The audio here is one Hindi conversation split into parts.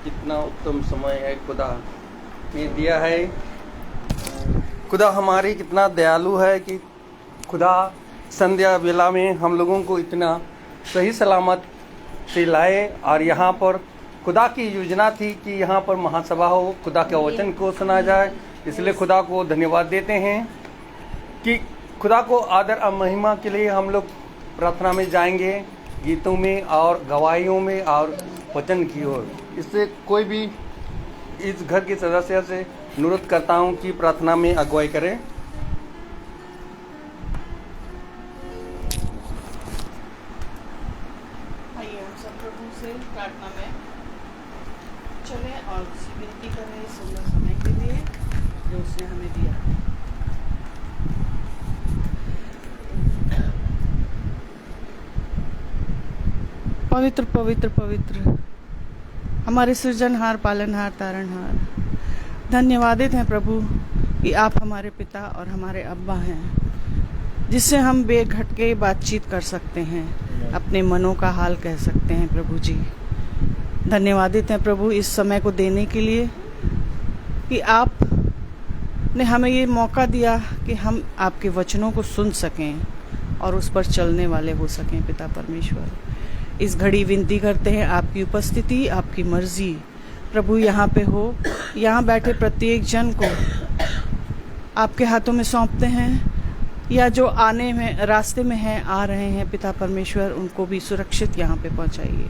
कितना उत्तम समय है खुदा ने दिया है। खुदा हमारी कितना दयालु है कि खुदा संध्या वेला में हम लोगों को इतना सही सलामत से लाए। और यहाँ पर खुदा की योजना थी कि यहाँ पर महासभा हो, खुदा के वचन को सुना जाए। इसलिए खुदा को धन्यवाद देते हैं कि खुदा को आदर और महिमा के लिए हम लोग प्रार्थना में जाएंगे, गीतों में और गवाहियों में और वचन की ओर। इससे कोई भी इस घर के सदस्य से अनुरोध करता हूँ कि प्रार्थना में अगुवाई करें। आइए हम सब प्रभु से प्रार्थना में चलें और उससे विनती करें इस सुंदर समय के लिए जो उसने हमें दिया है। पवित्र पवित्र पवित्र हमारे सृजनहार, पालनहार, तारणहार, धन्यवादित हैं प्रभु कि आप हमारे पिता और हमारे अब्बा हैं, जिससे हम बेघटके बातचीत कर सकते हैं, अपने मनों का हाल कह सकते हैं। प्रभु जी धन्यवादित हैं प्रभु इस समय को देने के लिए कि आप ने हमें ये मौका दिया कि हम आपके वचनों को सुन सकें और उस पर चलने वाले हो सकें। पिता परमेश्वर, इस घड़ी विनती करते हैं आपकी उपस्थिति, आपकी मर्जी प्रभु यहाँ पे हो। यहाँ बैठे प्रत्येक जन को आपके हाथों में सौंपते हैं, या जो आने में रास्ते में हैं, आ रहे हैं पिता परमेश्वर, उनको भी सुरक्षित यहाँ पे पहुँचाइए।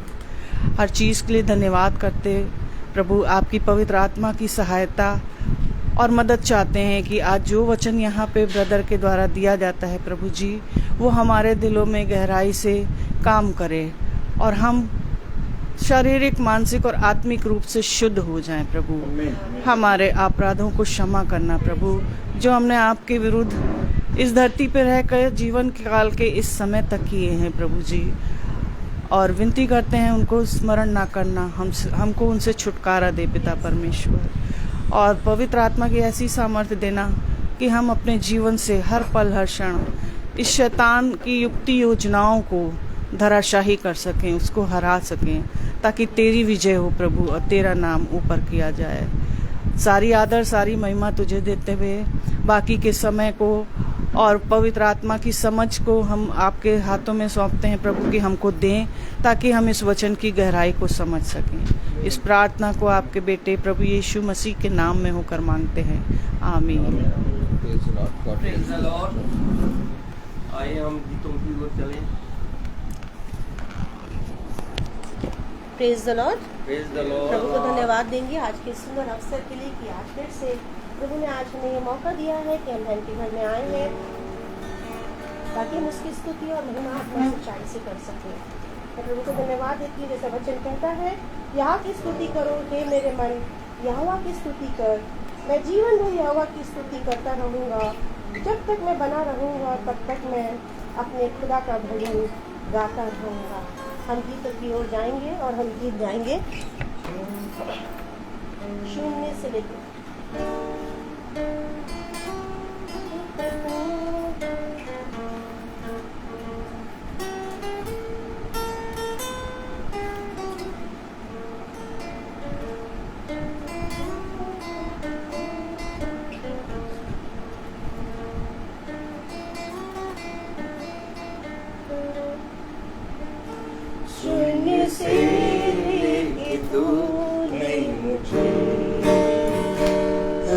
हर चीज़ के लिए धन्यवाद करते प्रभु, आपकी पवित्र आत्मा की सहायता और मदद चाहते हैं कि आज जो वचन यहाँ पे ब्रदर के द्वारा दिया जाता है प्रभु जी, वो हमारे दिलों में गहराई से काम करे और हम शारीरिक, मानसिक और आत्मिक रूप से शुद्ध हो जाएं प्रभु। हमारे अपराधों को क्षमा करना प्रभु, जो हमने आपके विरुद्ध इस धरती पर रहकर जीवन काल के इस समय तक किए हैं प्रभु जी। और विनती करते हैं उनको स्मरण ना करना, हमको उनसे छुटकारा दे पिता परमेश्वर। और पवित्र आत्मा की ऐसी सामर्थ्य देना कि हम अपने जीवन से हर पल हर क्षण इस शैतान की युक्ति योजनाओं को धराशाही कर सकें, उसको हरा सकें, ताकि तेरी विजय हो प्रभु और तेरा नाम ऊपर किया जाए। सारी आदर, सारी महिमा तुझे देते हुए बाकी के समय को और पवित्र आत्मा की समझ को हम आपके हाथों में सौंपते हैं प्रभु कि हमको दें, ताकि हम इस वचन की गहराई को समझ सकें। इस प्रार्थना को आपके बेटे प्रभु यीशु मसीह के नाम में होकर मांगते हैं, आमीन। आइए हम गीतों की ओर चलें। Praise the Lord. Praise the Lord. प्रभु को धन्यवाद देंगे आज के सुंदर अवसर के लिए कि आज फिर से प्रभु ने आज हमें ये मौका दिया है कि हम धन के घर में आए हैं, ताकि हम उसकी स्तुति और महिमा अपनी सच्चाई से कर सकें। मैं प्रभु को धन्यवाद देती हूँ, जैसा वचन कहता है, यहाँ की स्तुति करो हे मेरे मन, यहोवा की स्तुति कर। मैं जीवन भर यहोवा की स्तुति करता रहूँगा। जब तक मैं बना रहूँगा तब तक मैं अपने खुदा का भजन गाता रहूँगा। हम गीतों की ओर जाएंगे और हम गीत गाएंगे 0 से लेकर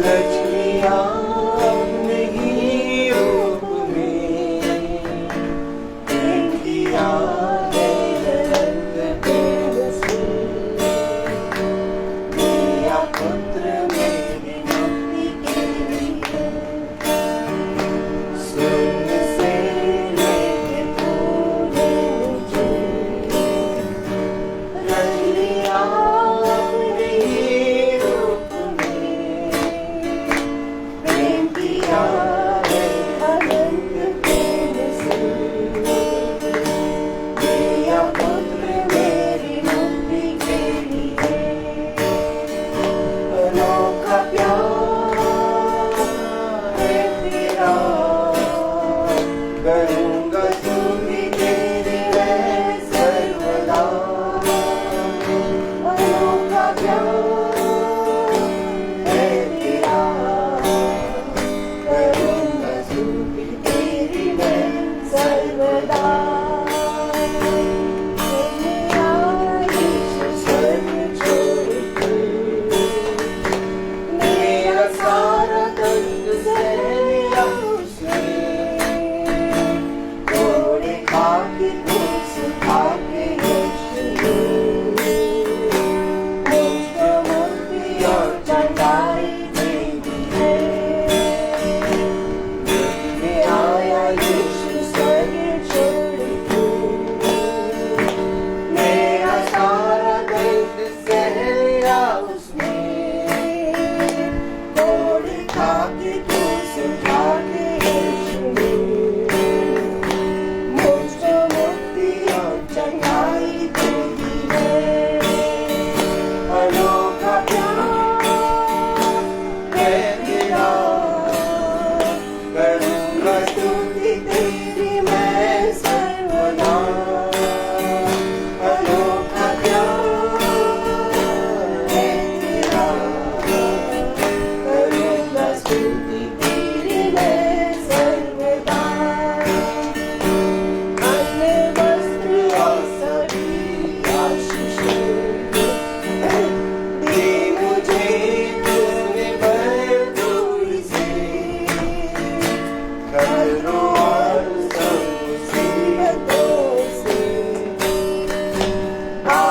रच लिया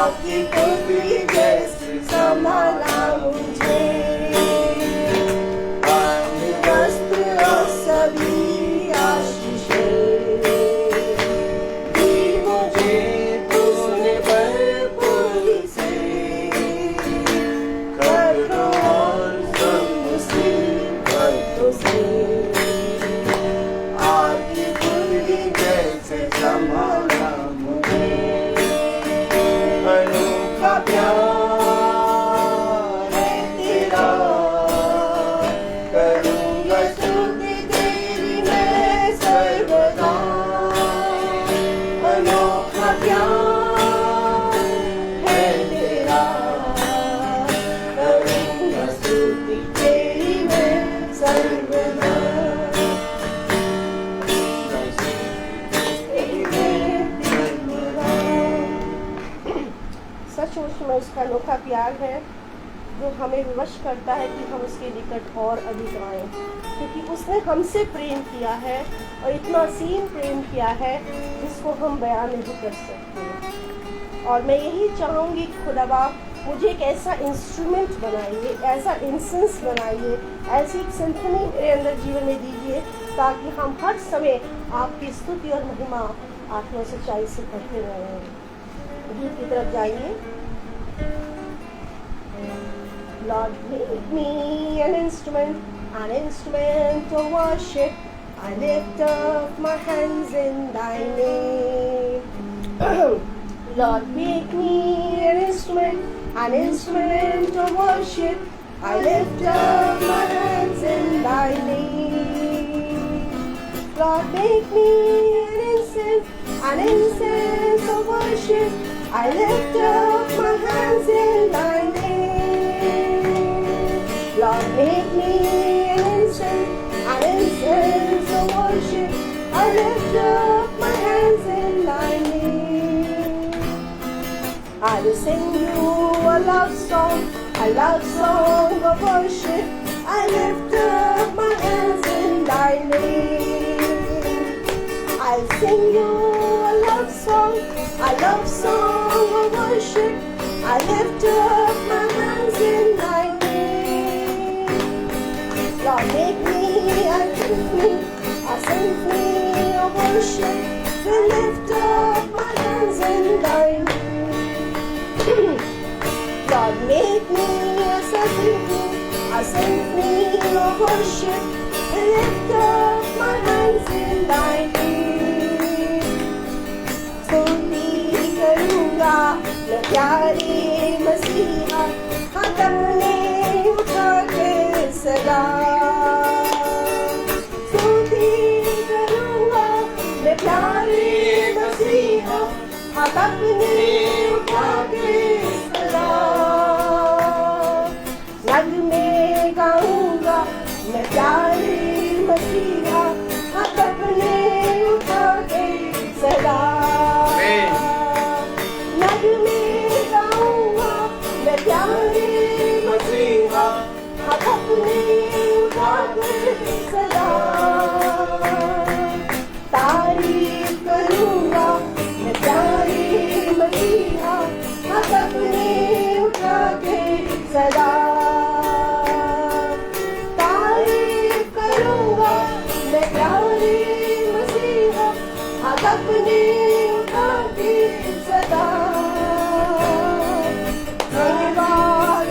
आपकी पुत्री जैसे संभाला मुझे, वस्त्र और सभी आशीषें दी मुझे तूने भरपूरी से, कर्मों और सब मुसीबतों से आपकी पुत्री जैसे संभाला मुझे। अनोखा प्यार है तेरा, करूँगा स्तुति तेरी मैं सर्वदा। अनोखा प्यार है तेरा, करूँगा स्तुति तेरी मैं सर्वदा। सचमुच में उसका अनोखा प्यार है जो हमें विवश करता है कि हम उसके निकट और अधिक आएं, क्योंकि उसने हमसे प्रेम किया है और इतना असीम प्रेम किया है जिसको हम बयान नहीं कर सकते। और मैं यही चाहूँगी खुदा बाप मुझे एक ऐसा इंस्ट्रूमेंट बनाइए, ऐसा इंसेंस बनाइए, ऐसी एक सिम्फनी मेरे अंदर जीवन में दीजिए ताकि हम हर समय आपकी स्तुति और महिमा आत्मा सच्चाई से करते रहें। गीत की तरफ जाइए। Lord, make me an instrument to worship. I lift up my hands in thy name. Lord, make me an instrument to worship. I lift up my hands in thy name. Lord, make me an incense to worship. I lift up my hands in thy name. Lord, make me an incense to worship. I lift up my hands in thy name. I will sing you a love song of worship. I lift up my hands in thy name. I'll sing you a love song of worship. I lift up my hands in thy name. Lord, make me a symphony of worship. We lift up my hands in thy name. Lord, make me a symphony of worship. We lift up my hands in thy name. स्तुति करूँगा मैं प्यारे मसीहा, हाथ अपने उठा के सदा। स्तुति करूँगा मैं प्यारे मसीहा, हाथ अपने उठा के सदा। नगमे गाऊँगा मैं प्यारे मसीहा, हाथ अपने उठा के सदा। नगमे गाऊँगा मैं प्यारे मसीहा, हाथ अपने उठा के सदा। तारीफ करूँगा मैं प्यारे मसीहा, हाथ अपने उठा के सदा। तारीफ करूँगा मैं प्यारे मसीहा, हाथ अपने उठा के सदा। सेवा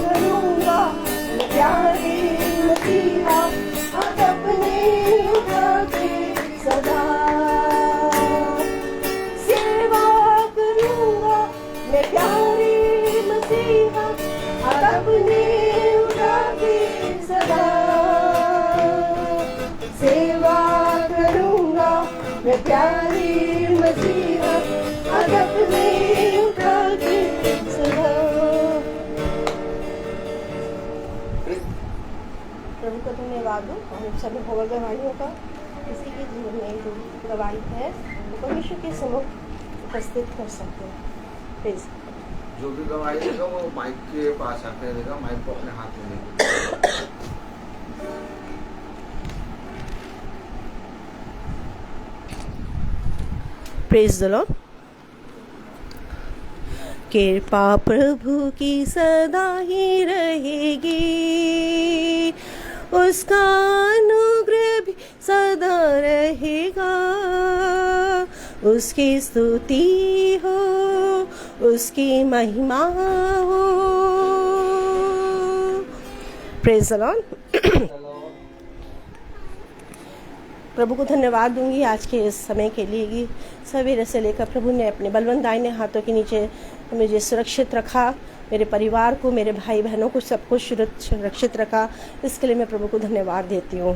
करूँगा मैं प्यारे मसीहा, हाथ अपने उठा के सदा। सेवा करूँगा मैं प्यारे मसीहा, हाथ अपने उठा के सदा। सेवा करूँगा मैं प्यारे मसीहा, हाथ अपने उठा के सदा। प्रभु का धन्यवाद हो। हम सभी होगा गवाहियों का किसी के जीवन में जो गवाही है वो परमेश्वर के सम्मुख उपस्थित कर सकते हैं। प्लीज जो भी गवाही देगा वो माइक के पास आकर देगा, माइक को अपने हाथ में लेगा। Praise the Lord. कृपा प्रभु की सदा ही रहेगी, उसका अनुग्रह भी सदा रहेगा। उसकी स्तुति हो, उसकी महिमा हो। Praise the Lord. प्रभु को धन्यवाद दूंगी आज के इस समय के लिए कि सवेरे से लेकर प्रभु ने अपने बलवंत दाहिने हाथों के नीचे मुझे सुरक्षित रखा, मेरे परिवार को, मेरे भाई बहनों को, सबको सुरक्षित रखा। इसके लिए मैं प्रभु को धन्यवाद देती हूँ।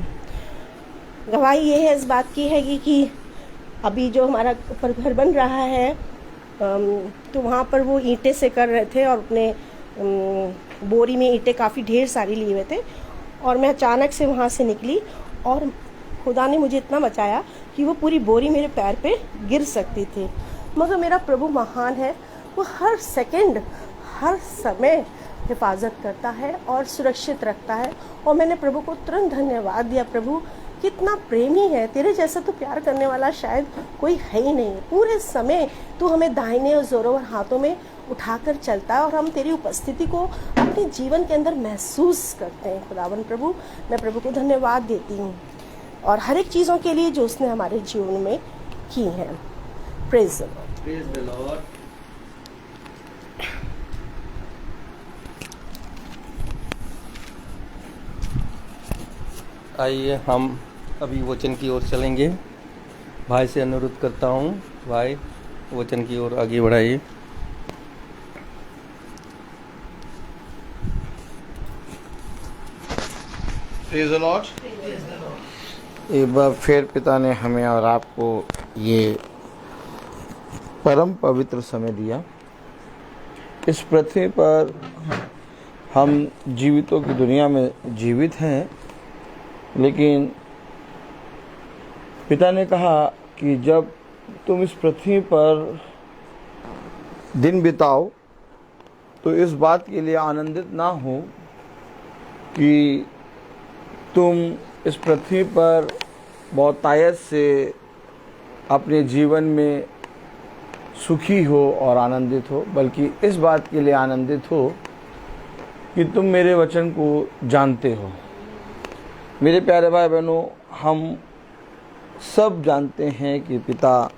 गवाही ये है इस बात की है कि अभी जो हमारा ऊपर घर बन रहा है तो वहाँ पर वो ईंटें से कर रहे थे और अपने बोरी में ईंटें काफ़ी ढेर सारी लिए हुए थे और मैं अचानक से वहाँ से निकली और खुदा ने मुझे इतना बचाया कि वो पूरी बोरी मेरे पैर पे गिर सकती थी। मगर मेरा प्रभु महान है, वो हर सेकंड हर समय हिफाजत करता है और सुरक्षित रखता है। और मैंने प्रभु को तुरंत धन्यवाद दिया, प्रभु कितना प्रेमी है, तेरे जैसा तो प्यार करने वाला शायद कोई है ही नहीं। पूरे समय तू हमें दाहिने और जोरों हाथों में उठाकर चलता है और हम तेरी उपस्थिति को अपने जीवन के अंदर महसूस करते हैं। खुदावन प्रभु, मैं प्रभु को धन्यवाद देती हूँ और हर एक चीज़ों के लिए जो उसने हमारे जीवन में की है। Praise the Lord. Praise the Lord. आइए हम अभी वचन की ओर चलेंगे। भाई से अनुरोध करता हूँ, भाई वचन की ओर आगे बढ़ाइए। Praise the Lord. एक बार फिर पिता ने हमें और आपको ये परम पवित्र समय दिया। इस पृथ्वी पर हम जीवितों की दुनिया में जीवित हैं, लेकिन पिता ने कहा कि जब तुम इस पृथ्वी पर दिन बिताओ तो इस बात के लिए आनंदित ना हो कि तुम इस पृथ्वी पर बहुतायत से अपने जीवन में सुखी हो और आनंदित हो, बल्कि इस बात के लिए आनंदित हो कि तुम मेरे वचन को जानते हो। मेरे प्यारे भाई बहनों, हम सब जानते हैं कि पिता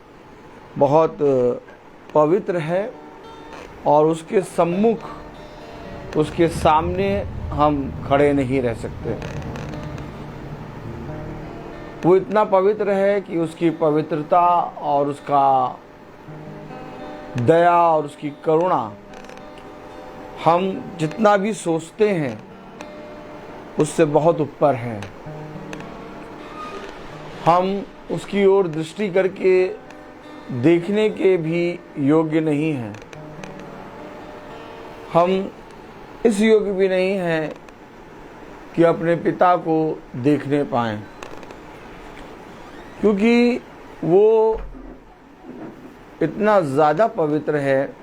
बहुत पवित्र है और उसके सम्मुख, उसके सामने हम खड़े नहीं रह सकते। वो इतना पवित्र है कि उसकी पवित्रता और उसका दया और उसकी करुणा हम जितना भी सोचते हैं उससे बहुत ऊपर है। हम उसकी ओर दृष्टि करके देखने के भी योग्य नहीं हैं। हम इस योग्य भी नहीं हैं कि अपने पिता को देखने पाएं, क्योंकि वो इतना ज़्यादा पवित्र है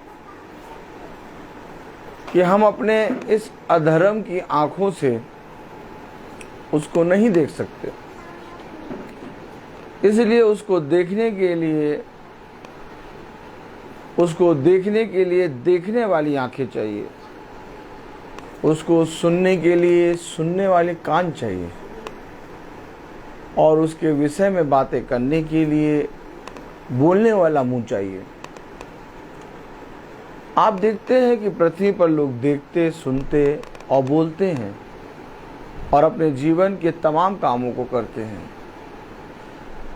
कि हम अपने इस अधर्म की आँखों से उसको नहीं देख सकते। इसलिए उसको देखने के लिए देखने वाली आंखें चाहिए, उसको सुनने के लिए सुनने वाले कान चाहिए और उसके विषय में बातें करने के लिए बोलने वाला मुंह चाहिए। आप देखते हैं कि पृथ्वी पर लोग देखते, सुनते और बोलते हैं और अपने जीवन के तमाम कामों को करते हैं,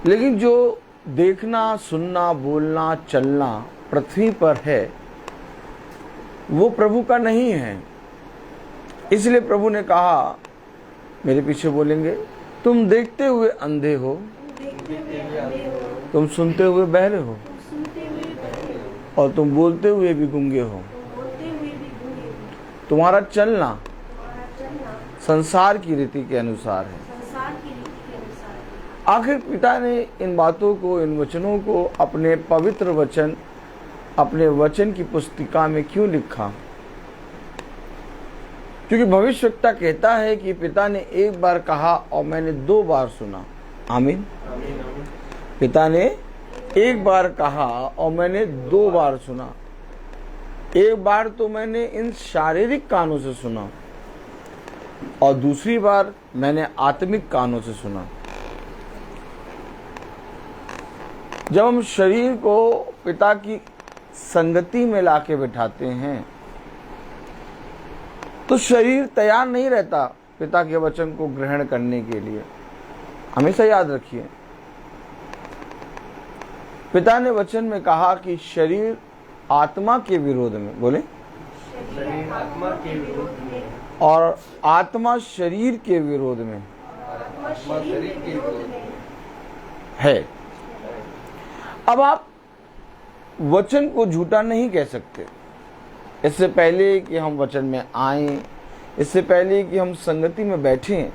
लेकिन जो देखना, सुनना, बोलना, चलना पृथ्वी पर है वो प्रभु का नहीं है। इसलिए प्रभु ने कहा, मेरे पीछे बोलेंगे, तुम देखते हुए अंधे हो, तुम सुनते हुए बहरे हो और तुम बोलते हुए भी गूंगे हो। तुम्हारा चलना संसार की रीति के अनुसार है। आखिर पिता ने इन बातों को, इन वचनों को अपने पवित्र वचन, अपने वचन की पुस्तिका में क्यों लिखा? क्योंकि भविष्यवक्ता कहता है कि पिता ने एक बार कहा और मैंने 2 बार सुना। आमीन। पिता ने एक बार कहा और मैंने 2 बार सुना। एक बार तो मैंने इन शारीरिक कानों से सुना और दूसरी बार मैंने आत्मिक कानों से सुना। जब हम शरीर को पिता की संगति में लाके बिठाते हैं तो शरीर तैयार नहीं रहता पिता के वचन को ग्रहण करने के लिए। हमेशा याद रखिए, पिता ने वचन में कहा कि शरीर आत्मा के विरोध में, बोले, शरीर आत्मा के विरोध में और आत्मा शरीर के विरोध में आत्मा शरीर के विरोध में है। अब आप वचन को झूठा नहीं कह सकते। इससे पहले कि हम वचन में आए, इससे पहले कि हम संगति में बैठें,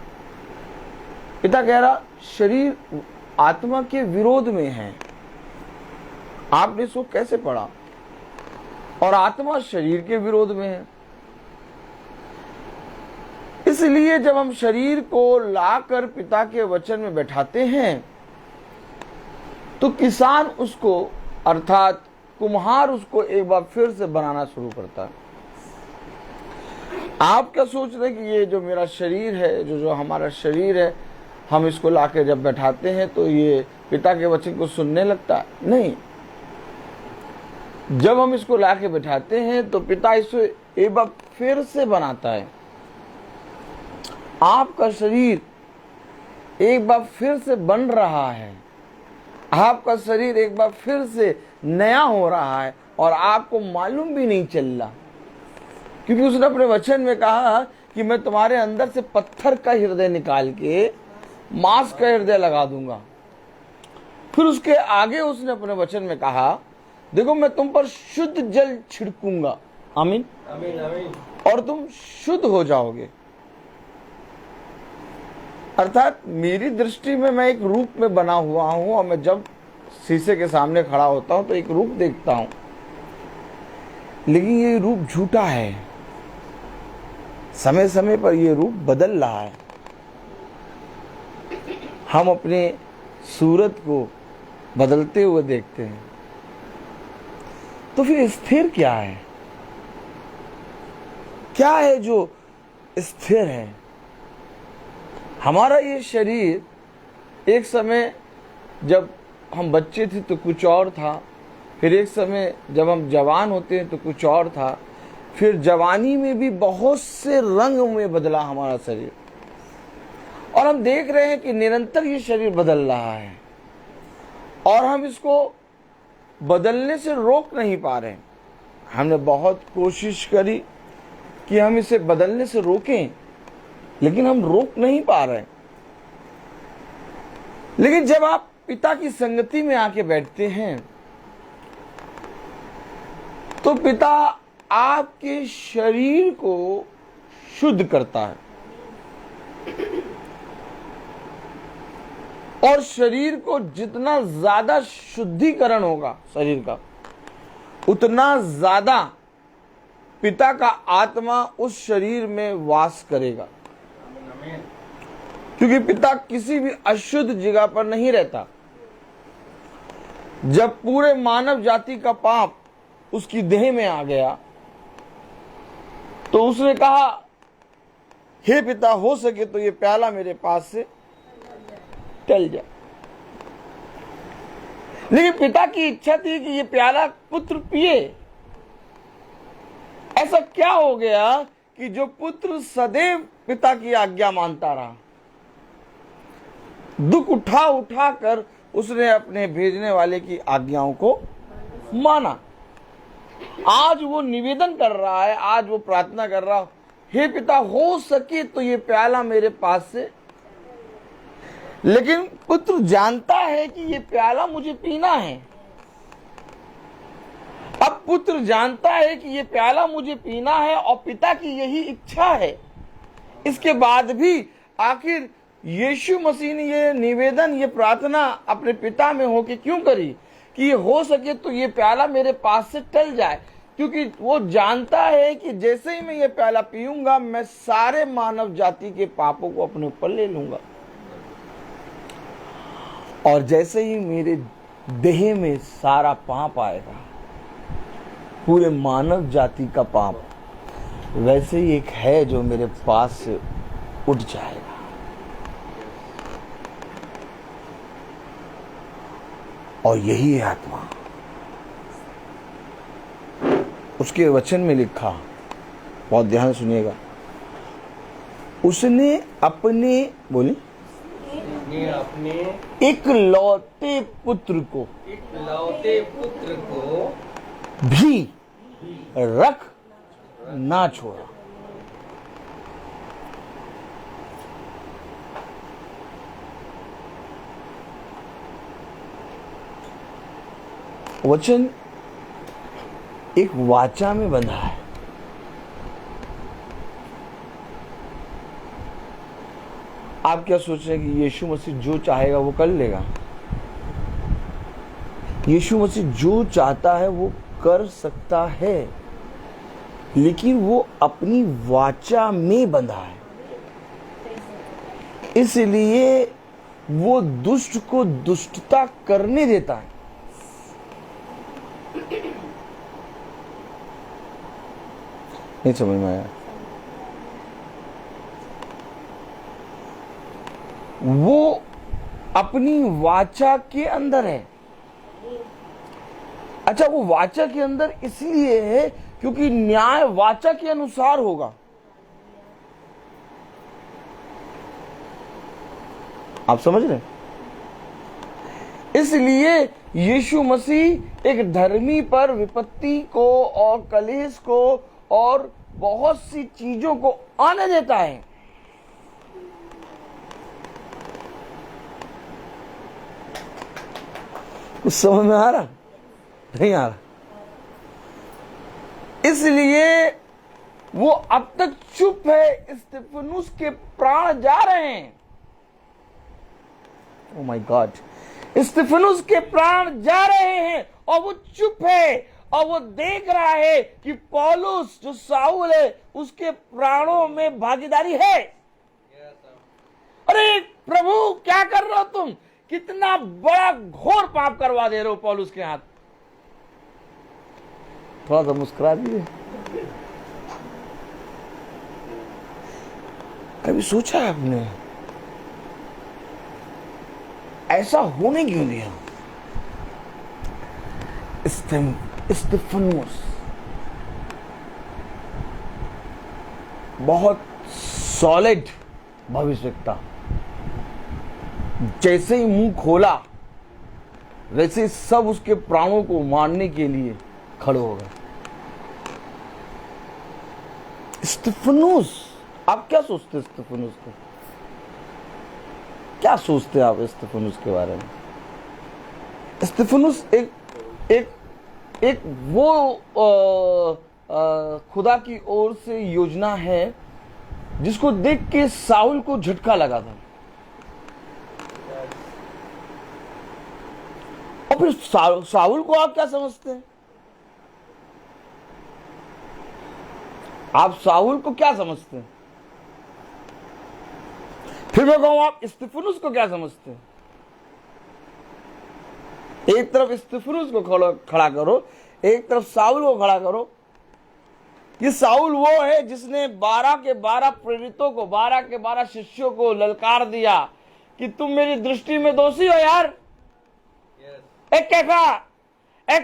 पिता कह रहा शरीर आत्मा के विरोध में है। आपने इसको कैसे पढ़ा? और आत्मा शरीर के विरोध में है। इसलिए जब हम शरीर को लाकर पिता के वचन में बैठाते हैं तो किसान उसको, अर्थात कुम्हार उसको एक बार फिर से बनाना शुरू करता है। आप क्या सोच रहे हैं कि ये जो मेरा शरीर है, जो हमारा शरीर है, हम इसको लाके जब बैठाते हैं तो ये पिता के वचन को सुनने लगता है? नहीं। जब हम इसको लाके बैठाते हैं तो पिता इसे एक बार फिर से बनाता है। आपका शरीर एक बार फिर से बन रहा है, आपका शरीर एक बार फिर से नया हो रहा है और आपको मालूम भी नहीं चल रहा, क्योंकि उसने अपने वचन में कहा कि मैं तुम्हारे अंदर से पत्थर का हृदय निकाल के मांस का हृदय लगा दूंगा। फिर उसके आगे उसने अपने वचन में कहा, देखो मैं तुम पर शुद्ध जल छिड़कूंगा, आमीन आमीन आमीन, और तुम शुद्ध हो जाओगे। अर्थात मेरी दृष्टि में मैं एक रूप में बना हुआ हूं और मैं जब शीशे के सामने खड़ा होता हूं तो एक रूप देखता हूं, लेकिन ये रूप झूठा है। समय समय पर ये रूप बदल रहा है। हम अपने सूरत को बदलते हुए देखते हैं। तो फिर स्थिर क्या है? क्या है जो स्थिर है? हमारा ये शरीर एक समय जब हम बच्चे थे तो कुछ और था, फिर एक समय जब हम जवान होते हैं तो कुछ और था, फिर जवानी में भी बहुत से रंग में बदला हमारा शरीर, और हम देख रहे हैं कि निरंतर ये शरीर बदल रहा है और हम इसको बदलने से रोक नहीं पा रहे। हमने बहुत कोशिश करी कि हम इसे बदलने से रोकें, लेकिन हम रोक नहीं पा रहे। लेकिन जब आप पिता की संगति में आके बैठते हैं तो पिता आपके शरीर को शुद्ध करता है, और शरीर को जितना ज्यादा शुद्धिकरण होगा शरीर का, उतना ज्यादा पिता का आत्मा उस शरीर में वास करेगा। क्योंकि पिता किसी भी अशुद्ध जगह पर नहीं रहता। जब पूरे मानव जाति का पाप उसकी देह में आ गया तो उसने कहा, हे पिता, हो सके तो ये प्याला मेरे पास से टल जाए। लेकिन पिता की इच्छा थी कि ये प्याला पुत्र पिए। ऐसा क्या हो गया कि जो पुत्र सदैव पिता की आज्ञा मानता रहा, दुख उठा उठा कर उसने अपने भेजने वाले की आज्ञाओं को माना। आज वो निवेदन कर रहा है, आज वो प्रार्थना कर रहा, हे पिता, हो सके तो ये प्याला मेरे पास से। लेकिन पुत्र जानता है कि ये प्याला मुझे पीना है। अब पुत्र जानता है कि ये प्याला मुझे पीना है और पिता की यही इच्छा है। इसके बाद भी आखिर यीशु मसीह ने ये निवेदन, ये प्रार्थना अपने पिता में होके क्यों करी कि ये हो सके तो ये प्याला मेरे पास से टल जाए, क्योंकि वो जानता है कि जैसे ही मैं ये प्याला पीऊंगा मैं सारे मानव जाति के पापों को अपने ऊपर ले लूंगा, और जैसे ही मेरे देह में सारा पाप आएगा, पूरे मानव जाति का पाप वैसे ही एक है जो मेरे पास से उठ जाएगा। और यही है आत्मा। उसके वचन में लिखा, बहुत ध्यान सुनिएगा, उसने अपने अपने इकलौते पुत्र को भी रख ना छोड़ा। वचन एक वाचा में बंधा है। आप क्या सोच रहे हैं कि यीशु मसीह जो चाहेगा वो कर लेगा? यीशु मसीह जो चाहता है वो कर सकता है, लेकिन वो अपनी वाचा में बंधा है। इसलिए वो दुष्ट को दुष्टता करने देता है। नहीं समझ में आया? वो अपनी वाचा के अंदर है। अच्छा, वो वाचा के अंदर इसलिए है क्योंकि न्याय वाचा के अनुसार होगा। आप समझ रहे? इसलिए यीशु मसीह एक धर्मी पर विपत्ति को और कलेश को और बहुत सी चीजों को आने देता है। कुछ समझ में आ रहा? नहीं आ रहा? इसलिए वो अब तक चुप है। स्तिफनुस के प्राण जा रहे हैं। ओ माय गॉड, स्तिफनुस के प्राण जा रहे हैं और वो चुप है और वो देख रहा है कि पौलुस जो साउल है उसके प्राणों में भागीदारी है। अरे प्रभु, क्या कर रहे हो तुम? कितना बड़ा घोर पाप करवा दे रहे हो पौलुस के हाथ। थोड़ा सा मुस्कुरा दीजिए। कभी सोचा है आपने ऐसा होने क्यों दिया? स्तिफनुस बहुत सॉलिड भविष्यवक्ता, जैसे ही मुंह खोला वैसे सब उसके प्राणों को मारने के लिए खड़े हो गए। स्तिफनुस, आप क्या सोचते हैं स्तिफनुस को? क्या सोचते हैं आप स्तिफनुस के बारे में? स्तिफनुस एक वो खुदा की ओर से योजना है जिसको देख के साउल को झटका लगा था। और फिर साउल को आप क्या समझते हैं? आप साउल को क्या समझते हैं? फिर मैं कहूं, आप स्तिफनुस को क्या समझते हैं? एक तरफ स्तिफनुस को खड़ा करो, एक तरफ साउल को खड़ा करो। ये साउल वो है जिसने 12 के 12 प्रेरितों को, 12 के 12 शिष्यों को ललकार दिया कि तुम मेरी दृष्टि में दोषी हो यार। एक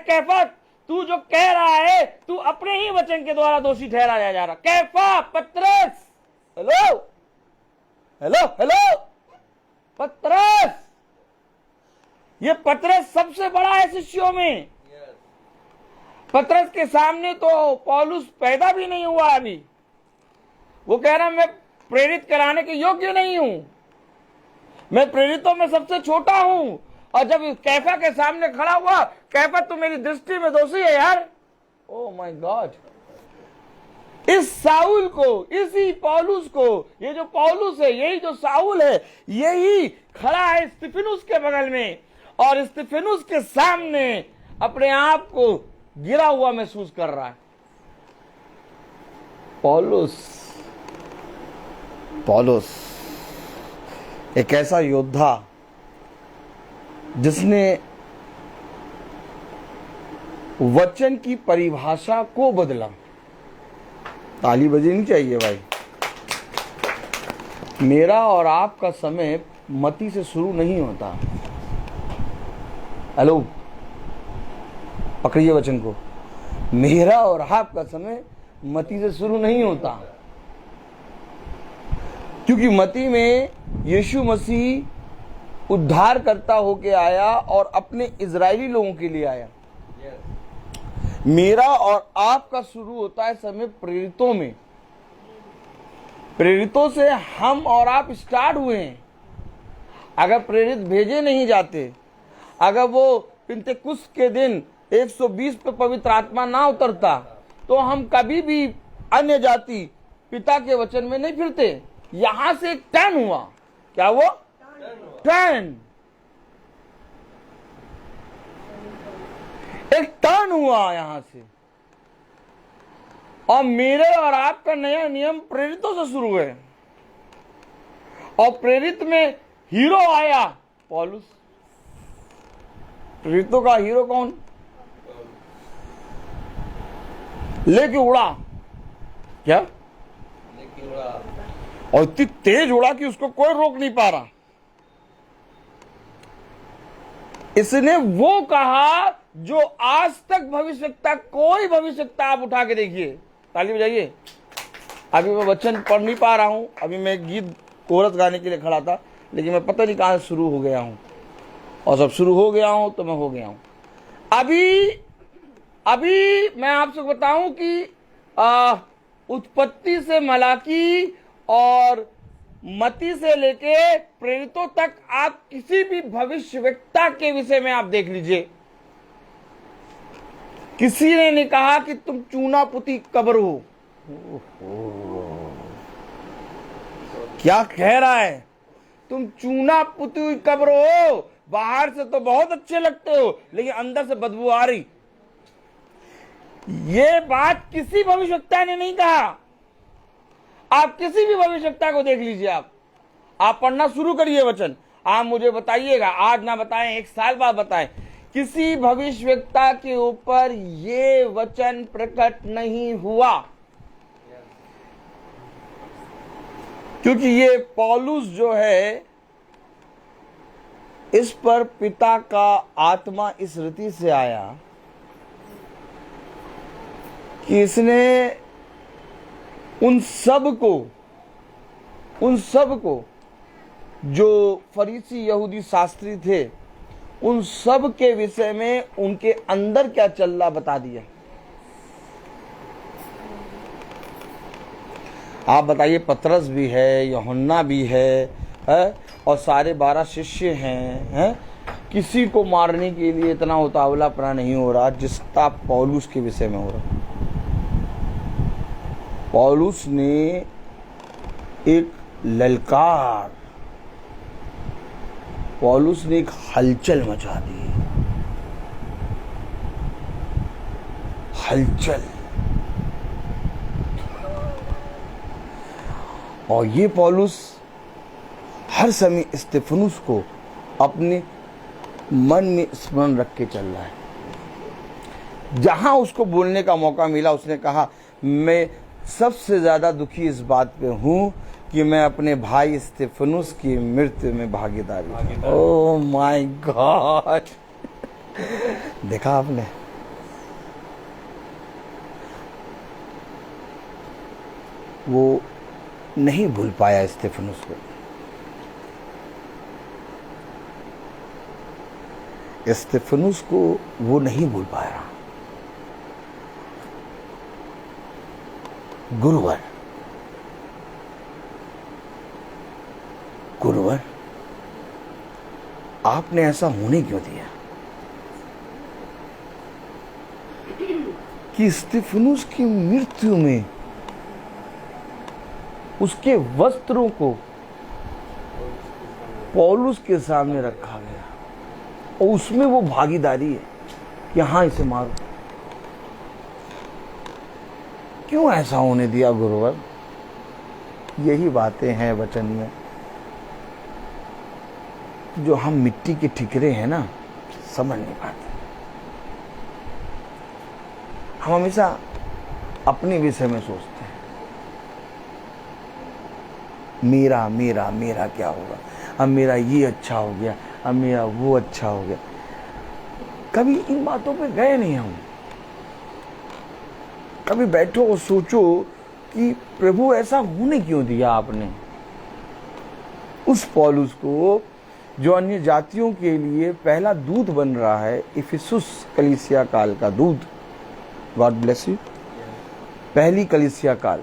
कैफा, तू जो कह रहा है तू अपने ही वचन के द्वारा दोषी ठहराया जा रहा। कैफा, पतरस, हेलो पतरस, ये पतरस सबसे बड़ा है शिष्यों में। पतरस के सामने तो पौलुस पैदा भी नहीं हुआ अभी। वो कह रहा मैं प्रेरित कराने के योग्य नहीं हूं, मैं प्रेरितों में सबसे छोटा हूं। और जब कैफा के सामने खड़ा हुआ, कैफा तो मेरी दृष्टि में दोषी है यार। ओ माय गॉड, इस साउल को, इसी पौलुस को, ये जो पौलुस है, यही जो साउल है, यही खड़ा है स्तिफनुस के बगल में और स्तिफनुस के सामने अपने आप को गिरा हुआ महसूस कर रहा है। पौलुस एक ऐसा योद्धा जिसने वचन की परिभाषा को बदला। ताली बजनी चाहिए भाई। मेरा और आपका समय मती से शुरू नहीं होता। हेलो, पकड़िए वचन को। मेरा और आपका समय मती से शुरू नहीं होता, क्योंकि मती में यीशु मसीह उद्धार करता होके आया और अपने इजरायली लोगों के लिए आया। मेरा और आपका शुरू होता है समय प्रेरितों में। प्रेरितों से हम और आप स्टार्ट हुए हैं। अगर प्रेरित भेजे नहीं जाते, अगर वो पिंतेकुस्त के दिन 120 पे पवित्र आत्मा ना उतरता, तो हम कभी भी अन्य जाति पिता के वचन में नहीं फिरते। यहां से एक टर्न हुआ। क्या वो टर्न? एक टर्न हुआ यहां से, और मेरे और आपका नया नियम प्रेरितों से शुरू है। और प्रेरित में हीरो आया पौलुस। प्रेरितों का हीरो कौन? लेके उड़ा। क्या? लेके उड़ा। और इतनी तेज उड़ा कि उसको कोई रोक नहीं पा रहा। इसने वो कहा जो आज तक भविष्यवक्ता, कोई भविष्यवक्ता आप उठा के देखिए। ताली बजाइए। अभी मैं वचन पढ़ नहीं पा रहा हूं। अभी मैं गीत कोरस गाने के लिए खड़ा था, लेकिन मैं पता नहीं कहां से शुरू हो गया हूं, और सब शुरू हो गया हूं तो मैं हो गया हूं। अभी मैं आपसे बताऊं कि उत्पत्ति से मलाकी और मती से लेके प्रेरितों तक आप किसी भी भविष्यवक्ता के विषय में आप देख लीजिए, किसी ने नहीं कहा कि तुम चूना पुती कब्र हो। क्या कह रहा है? तुम चूना पुती हुई कब्र हो। बाहर से तो बहुत अच्छे लगते हो, लेकिन अंदर से बदबू आ रही। ये बात किसी भविष्यवक्ता ने नहीं कहा। आप किसी भी भविष्यवक्ता को देख लीजिए। आप पढ़ना शुरू करिए वचन। आप मुझे बताइएगा, आज ना बताएं, 1 साल बाद बताएं, किसी भविष्यवक्ता के ऊपर ये वचन प्रकट नहीं हुआ। क्योंकि ये पौलुस जो है, इस पर पिता का आत्मा इस रीति से आया कि इसने उन सब को जो फरीसी यहूदी शास्त्री थे, उन सब के विषय में उनके अंदर क्या चल रहा बता दिया। आप बताइए, पतरस भी है, यूहन्ना भी है, और सारे 12 शिष्य हैं। किसी को मारने के लिए इतना उतावलापना नहीं हो रहा जितना पौलुस के विषय में हो रहा। पौलुस ने एक ललकार, पौलुस ने एक हलचल मचा दी। हलचल। और ये पौलुस हर समय स्तेफनुस को अपने मन में स्मरण रख के चल रहा है। जहां उसको बोलने का मौका मिला, उसने कहा, मैं सबसे ज्यादा दुखी इस बात पे हूं कि मैं अपने भाई स्तेफनुस की मृत्यु में भागीदारी। Oh my God. देखा आपने? वो नहीं भूल पाया स्तेफनुस को। स्तेफनुस को वो नहीं भूल पाया। गुरुवर, आपने ऐसा होने क्यों दिया कि स्तेफनुस की मृत्यु में उसके वस्त्रों को पौलुस के सामने रखा गया और उसमें वो भागीदारी है कि हाँ, इसे मारो। क्यों ऐसा होने दिया गुरुवर? यही बातें हैं वचन में जो हम मिट्टी के ठिकरे हैं ना, समझ नहीं पाते। हम हमेशा अपने विषय में सोचते हैं, मेरा मेरा मेरा क्या होगा, अब मेरा ये अच्छा हो गया, अब मेरा वो अच्छा हो गया। कभी इन बातों पे गए नहीं हम। कभी बैठो और सोचो कि प्रभु ऐसा होने क्यों दिया आपने। उस पौलुस को जो अन्य जातियों के लिए पहला दूत बन रहा है, इफिसुस कलीसिया काल का दूत, गॉड ब्लेस यू, पहली कलीसिया काल,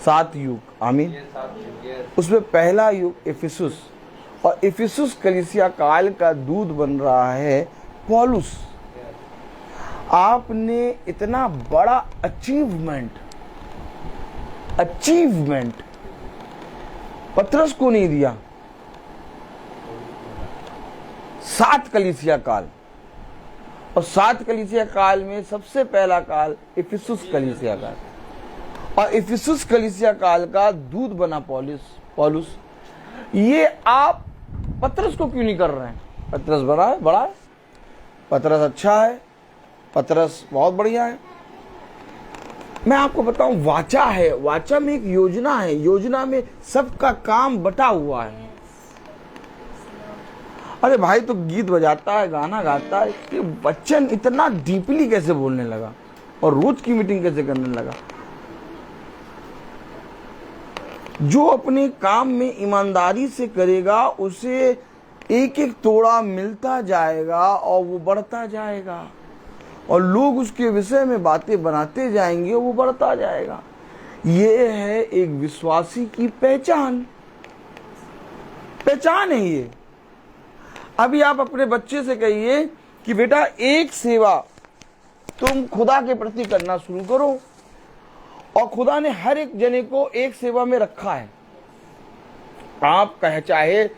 7 युग, आमीन, उसमें पहला युग इफिसुस, और इफिसुस कलीसिया काल का दूत बन रहा है पौलुस। आपने इतना बड़ा अचीवमेंट पतरस को नहीं दिया। 7 कलीसिया काल, और 7 कलीसिया काल में सबसे पहला काल इफिसुस कलीसिया काल, और इफिसुस कलीसिया काल का दूत बना पौलुस। ये आप पतरस को क्यों नहीं कर रहे हैं? पतरस बड़ा है, पतरस अच्छा है, पतरस बहुत बढ़िया है। मैं आपको बताऊं, वाचा है, वाचा में एक योजना है, योजना में सबका काम बटा हुआ है। अरे भाई तो गीत बजाता है, गाना गाता है, ये वचन इतना डीपली कैसे बोलने लगा और रोज की मीटिंग कैसे करने लगा? जो अपने काम में ईमानदारी से करेगा उसे एक एक तोड़ा मिलता जाएगा और वो बढ़ता जाएगा, और लोग उसके विषय में बातें बनाते जाएंगे, वो बढ़ता जाएगा। ये है एक विश्वासी की पहचान है ये। अभी आप अपने बच्चे से कहिए कि बेटा एक सेवा तुम खुदा के प्रति करना शुरू करो, और खुदा ने हर एक जने को एक सेवा में रखा है। आप कहे चाहे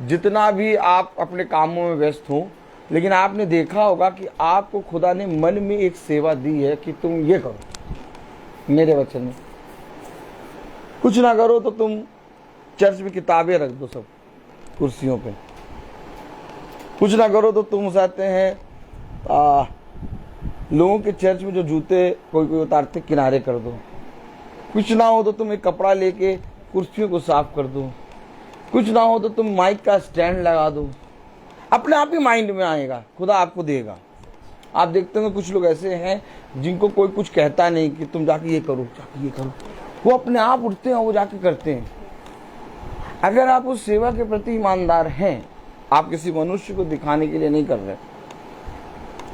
जितना भी आप अपने कामों में व्यस्त हो, लेकिन आपने देखा होगा कि आपको खुदा ने मन में एक सेवा दी है कि तुम ये करो। मेरे वचन में कुछ ना करो तो तुम चर्च में किताबें रख दो सब कुर्सियों पे, कुछ ना करो तो तुम चाहते हैं लोगों के चर्च में जो जूते कोई उतारते किनारे कर दो, कुछ ना हो तो तुम एक कपड़ा लेके कुर्सियों को साफ कर दो, कुछ ना हो तो तुम माइक का स्टैंड लगा दो। अपने आप ही माइंड में आएगा, खुदा आपको देगा। आप देखते हो कुछ लोग ऐसे हैं जिनको कोई कुछ कहता नहीं कि तुम जाके ये करो, जाके ये करो, वो अपने आप उठते हैं, वो जाके करते हैं। अगर आप उस सेवा के प्रति ईमानदार हैं, आप किसी मनुष्य को दिखाने के लिए नहीं कर रहे,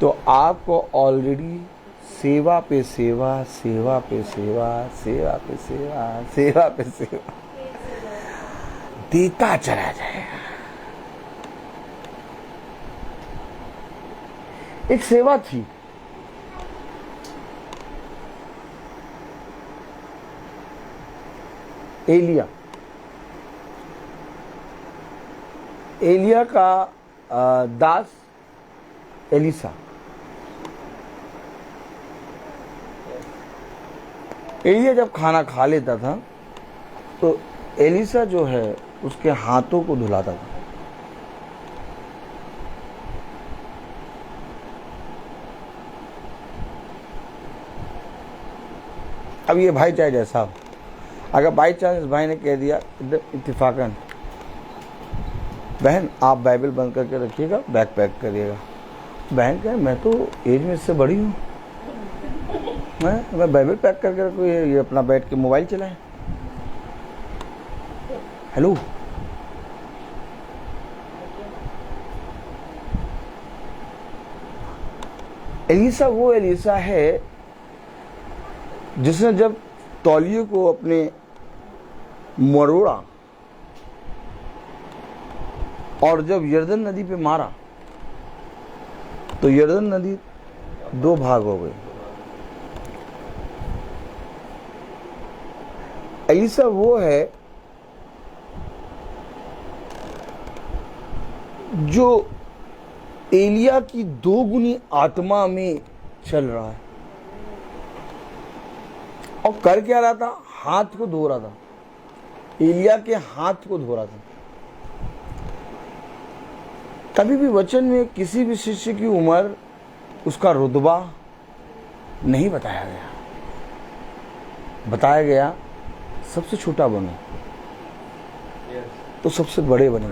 तो आपको ऑलरेडी सेवा पे सेवा, सेवा पे सेवा, सेवा पे सेवा, सेवा पे सेवा देता चला जाएगा। एक सेवा थी, एलिया का दास एलिसा। एलिया जब खाना खा लेता था तो एलिसा जो है उसके हाथों को धुलाता था। अब ये भाई चाहे जैसा हो, अगर बाई चांस भाई ने कह दिया इत्तेफाकन, बहन आप बाइबल बंद करके रखिएगा, बैग पैक करिएगा, बहन कहे मैं तो एज में इससे बड़ी हूँ, मैं बाइबल पैक करके रखूँ, ये अपना बैठ के मोबाइल चलाए। हेलो, एलिसा वो एलिसा है जिसने जब तौलिए को अपने मरोड़ा और जब यर्दन नदी पे मारा तो यर्दन नदी 2 भाग हो गई। एलिसा वो है जो एलिया की 2 गुनी आत्मा में चल रहा है, और कर क्या रहा था? हाथ को धो रहा था, एलिया के हाथ को धो रहा था। कभी भी वचन में किसी भी शिष्य की उम्र, उसका रुतबा, नहीं बताया गया। बताया गया सबसे छोटा बनो तो सबसे बड़े बने।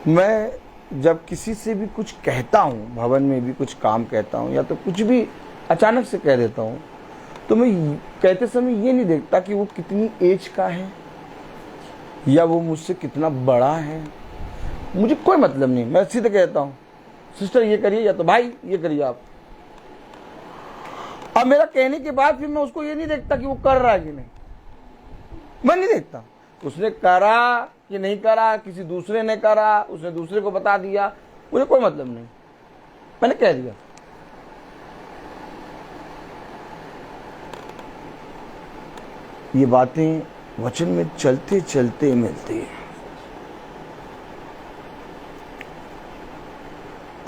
मैं जब किसी से भी कुछ कहता हूँ, भवन में भी कुछ काम कहता हूँ या तो कुछ भी अचानक से कह देता हूँ, तो मैं कहते समय ये नहीं देखता कि वो कितनी एज का है या वो मुझसे कितना बड़ा है। मुझे कोई मतलब नहीं, मैं सीधे कहता हूँ सिस्टर ये करिए या तो भाई ये करिए आप। अब मेरा कहने के बाद फिर मैं उसको ये नहीं देखता कि वो कर रहा है कि नहीं, मैं नहीं देखता उसने करा कि नहीं करा, किसी दूसरे ने करा, उसने दूसरे को बता दिया, मुझे कोई मतलब नहीं, मैंने कह दिया। ये बातें वचन में चलते चलते मिलती है।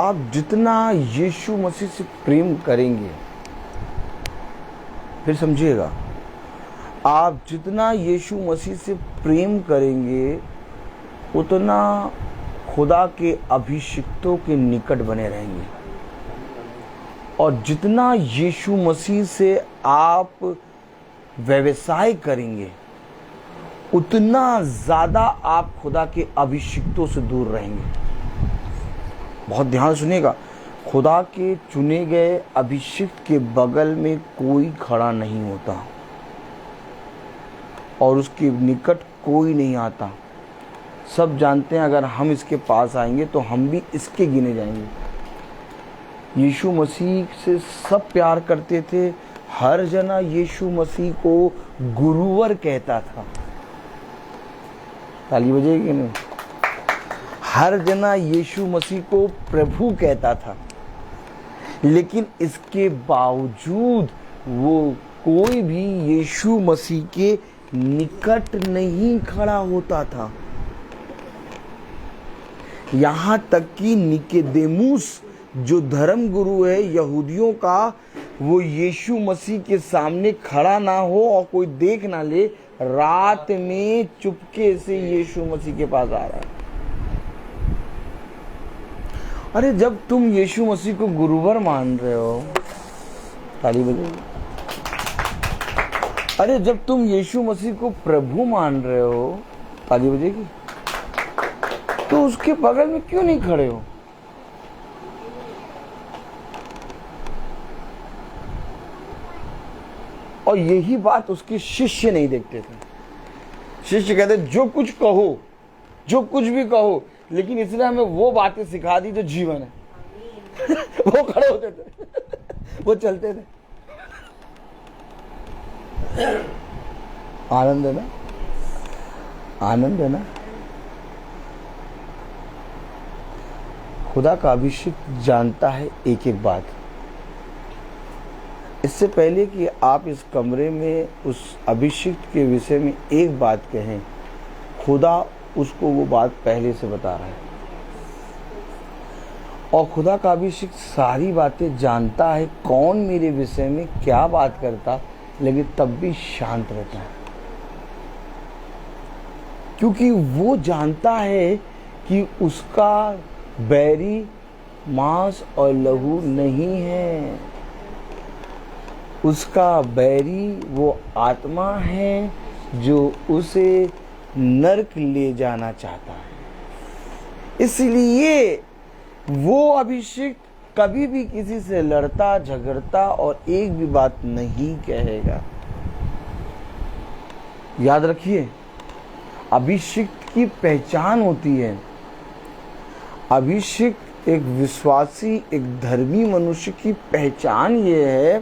आप जितना यीशु मसीह से प्रेम करेंगे, फिर समझिएगा, आप जितना यीशु मसीह से प्रेम करेंगे उतना खुदा के अभिषिक्तों के निकट बने रहेंगे। और जितना यीशु मसीह से आप व्यवसाय करेंगे उतना ज़्यादा आप खुदा के अभिषिक्तों से दूर रहेंगे। बहुत ध्यान सुनिएगा, खुदा के चुने गए अभिषिक्त के बगल में कोई खड़ा नहीं होता और उसके निकट कोई नहीं आता। सब जानते हैं अगर हम इसके पास आएंगे तो हम भी इसके गिने जाएंगे। यीशु मसीह से सब प्यार करते थे, हर जना यीशु मसीह को गुरुवर कहता था। ताली बजेगी नहीं? हर जना यीशु मसीह को प्रभु कहता था, लेकिन इसके बावजूद वो कोई भी यीशु मसीह के निकट नहीं खड़ा होता था। यहां तक कि निकोदेमुस जो धर्म गुरु है यहूदियों का, वो यीशु मसीह के सामने खड़ा ना हो और कोई देख ना ले, रात में चुपके से यीशु मसीह के पास आ रहा है। अरे जब तुम यीशु मसीह को गुरुवर मान रहे हो, ताली बजाइए। अरे जब तुम यीशु मसीह को प्रभु मान रहे हो, ताली बजेगी, तो उसके बगल में क्यों नहीं खड़े हो? और यही बात उसके शिष्य नहीं देखते थे। शिष्य कहते जो कुछ कहो, जो कुछ भी कहो, लेकिन इसने हमें वो बातें सिखा दी जो जीवन है। वो खड़े होते थे, वो चलते थे। आनंद है ना? आनंद है ना? खुदा का अभिषेक जानता है एक एक बात। इससे पहले कि आप इस कमरे में उस अभिषेक के विषय में एक बात कहें, खुदा उसको वो बात पहले से बता रहा है। और खुदा का अभिषेक सारी बातें जानता है, कौन मेरे विषय में क्या बात करता, लेकिन तब भी शांत रहता है, क्योंकि वो जानता है कि उसका बैरी मांस और लहू नहीं है, उसका बैरी वो आत्मा है जो उसे नरक ले जाना चाहता है। इसलिए वो अभिषेक कभी भी किसी से लड़ता झगड़ता और एक भी बात नहीं कहेगा। याद रखिए, अभिषेक की पहचान होती है। अभिषेक एक विश्वासी, एक धर्मी मनुष्य की पहचान ये है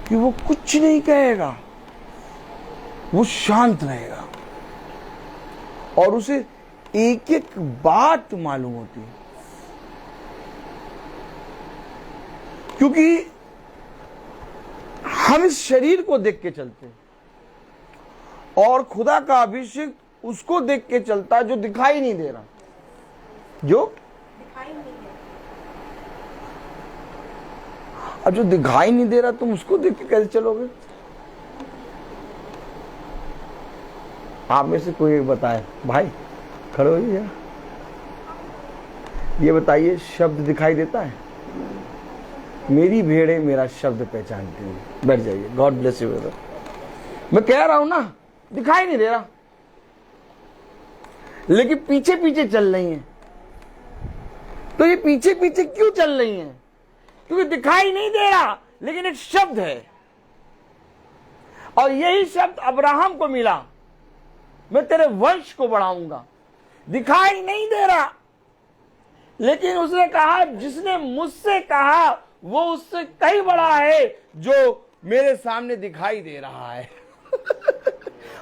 कि वो कुछ नहीं कहेगा, वो शांत रहेगा और उसे एक एक बात मालूम होती है, क्योंकि हम इस शरीर को देख के चलते हैं और खुदा का अभिषेक उसको देख के चलता है जो दिखाई नहीं दे रहा, जो दिखाई नहीं दे। अब जो दिखाई नहीं दे रहा तुम उसको देख के कैसे चलोगे? आप में से कोई एक बताए, भाई खड़े हो जाइए। ये बताइए, शब्द दिखाई देता है? मेरी भेड़ें मेरा शब्द पहचानती हैं। बैठ जाइए, गॉड ब्लेस यू ब्रदर। मैं कह रहा हूं ना, दिखाई नहीं दे रहा, लेकिन पीछे पीछे चल रही हैं। तो ये पीछे पीछे क्यों चल रही हैं? क्योंकि दिखाई नहीं दे रहा, लेकिन एक शब्द है, और यही शब्द अब्राहम को मिला, मैं तेरे वंश को बढ़ाऊंगा। दिखाई नहीं दे रहा, लेकिन उसने कहा, जिसने मुझसे कहा वो उससे कहीं बड़ा है जो मेरे सामने दिखाई दे रहा है।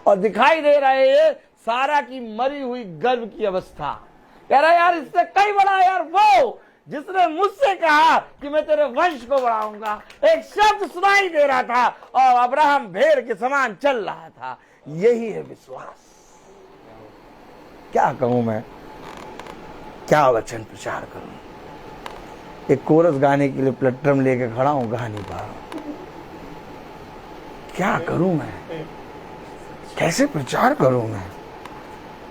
और दिखाई दे रहे है सारा की मरी हुई गर्भ की अवस्था। कह रहा है यार, इससे कहीं बड़ा है यार वो जिसने मुझसे कहा कि मैं तेरे वंश को बढ़ाऊंगा। एक शब्द सुनाई दे रहा था और अब्राहम भेड़ के समान चल रहा था। यही है विश्वास। क्या कहूं मैं, क्या वचन प्रचार करूं? एक कोरस गाने के लिए प्लेटफॉर्म लेके खड़ा हूं, गा नहीं पा रहा। क्या करूं मैं? कैसे प्रचार करूं मैं?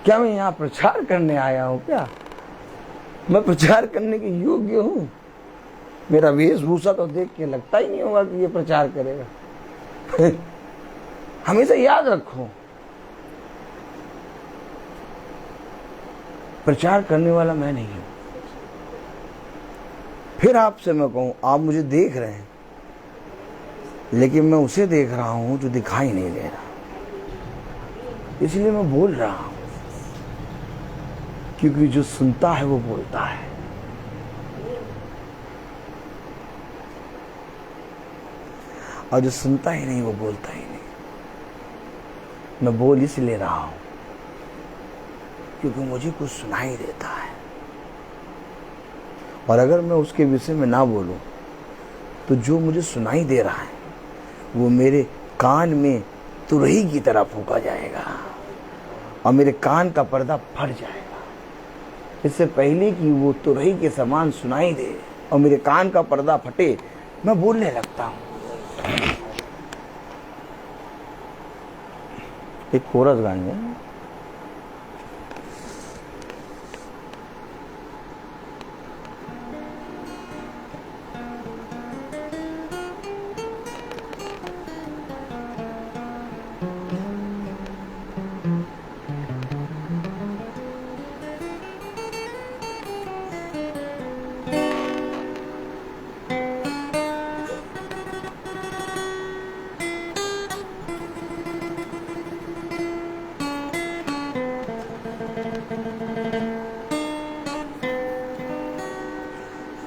क्या मैं यहां प्रचार करने आया हूं? क्या मैं प्रचार करने के योग्य हूं? मेरा वेशभूषा तो देख के लगता ही नहीं होगा कि ये प्रचार करेगा। हमेशा याद रखो, प्रचार करने वाला मैं नहीं हूं। फिर आपसे मैं कहूं, आप मुझे देख रहे हैं, लेकिन मैं उसे देख रहा हूं जो दिखाई नहीं दे रहा। इसलिए मैं बोल रहा हूं, क्योंकि जो सुनता है वो बोलता है। और जो सुनता ही नहीं वो बोलता ही नहीं। मैं बोल इसलिए रहा हूं क्योंकि मुझे कुछ सुनाई देता है, और अगर मैं उसके विषय में ना बोलूं तो जो मुझे सुनाई दे रहा है वो मेरे कान में तुरही की तरह फूंका जाएगा और मेरे कान का पर्दा फट जाएगा। इससे पहले कि वो तुरही के समान सुनाई दे और मेरे कान का पर्दा फटे, मैं बोलने लगता हूं। एक कोरस गाएंगे।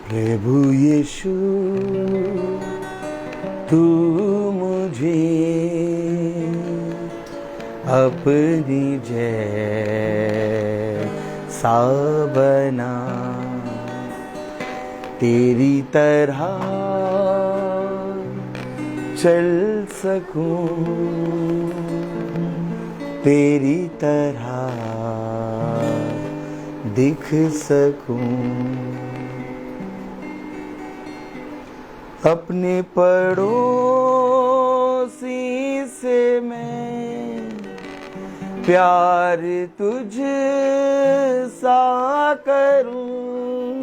प्रभु यीशु, तू मुझे अपनी जैसा बना, तेरी तरह चल सकूं, तेरी तरह दिख सकूं। अपने पड़ोसी से मैं प्यार तुझ सा करूं,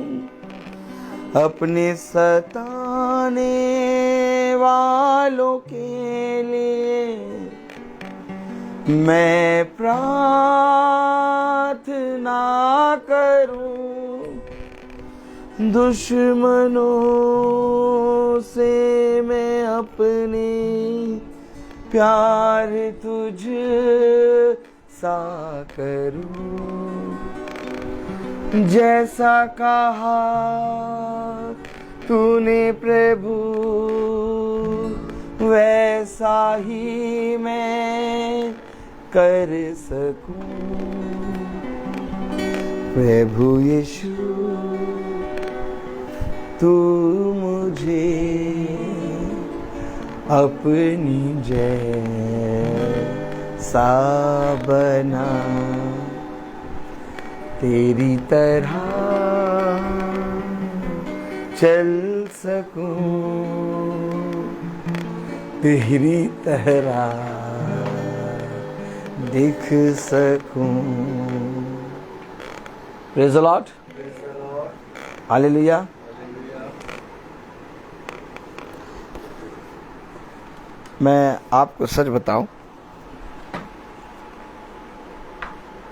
अपने सताने वालों के लिए मैं प्रार्थना करूं, दुश्मनों से मैं अपने प्यार तुझ सा करूं। जैसा कहा तूने प्रभु, वैसा ही मैं कर सकूं। प्रभु यीशु, तू मुझे अपनी जैसा बना, तेरी तरह चल सकूं, तेरी तरह दिख सकूं। Praise the Lord. हालेलुया। मैं आपको सच बताऊं,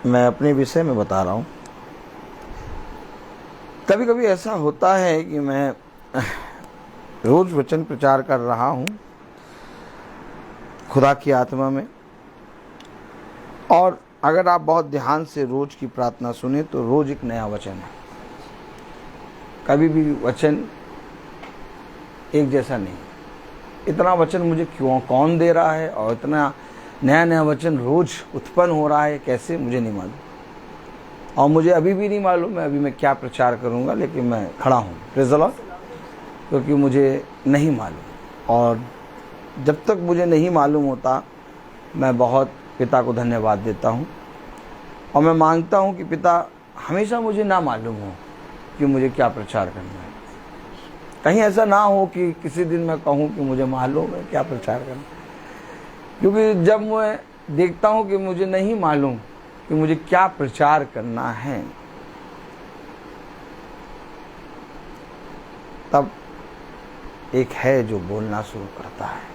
मैं अपने विषय में बता रहा हूं। कभी कभी ऐसा होता है कि मैं रोज वचन प्रचार कर रहा हूं खुदा की आत्मा में, और अगर आप बहुत ध्यान से रोज की प्रार्थना सुने तो रोज एक नया वचन है। कभी भी वचन एक जैसा नहीं। इतना वचन मुझे कौन दे रहा है और इतना नया नया वचन रोज उत्पन्न हो रहा है कैसे, मुझे नहीं मालूम, और मुझे अभी भी नहीं मालूम मैं अभी मैं क्या प्रचार करूंगा, लेकिन मैं खड़ा हूँ प्रेज़ द लॉर्ड, क्योंकि मुझे नहीं मालूम। और जब तक मुझे नहीं मालूम होता मैं बहुत पिता को धन्यवाद देता हूँ, और मैं मांगता हूँ कि पिता हमेशा मुझे ना मालूम हो कि मुझे क्या प्रचार करना है। कहीं ऐसा ना हो कि किसी दिन मैं कहूँ कि मुझे मालूम है क्या प्रचार करना, क्योंकि जब मैं देखता हूँ कि मुझे नहीं मालूम कि मुझे क्या प्रचार करना है, तब एक है जो बोलना शुरू करता है।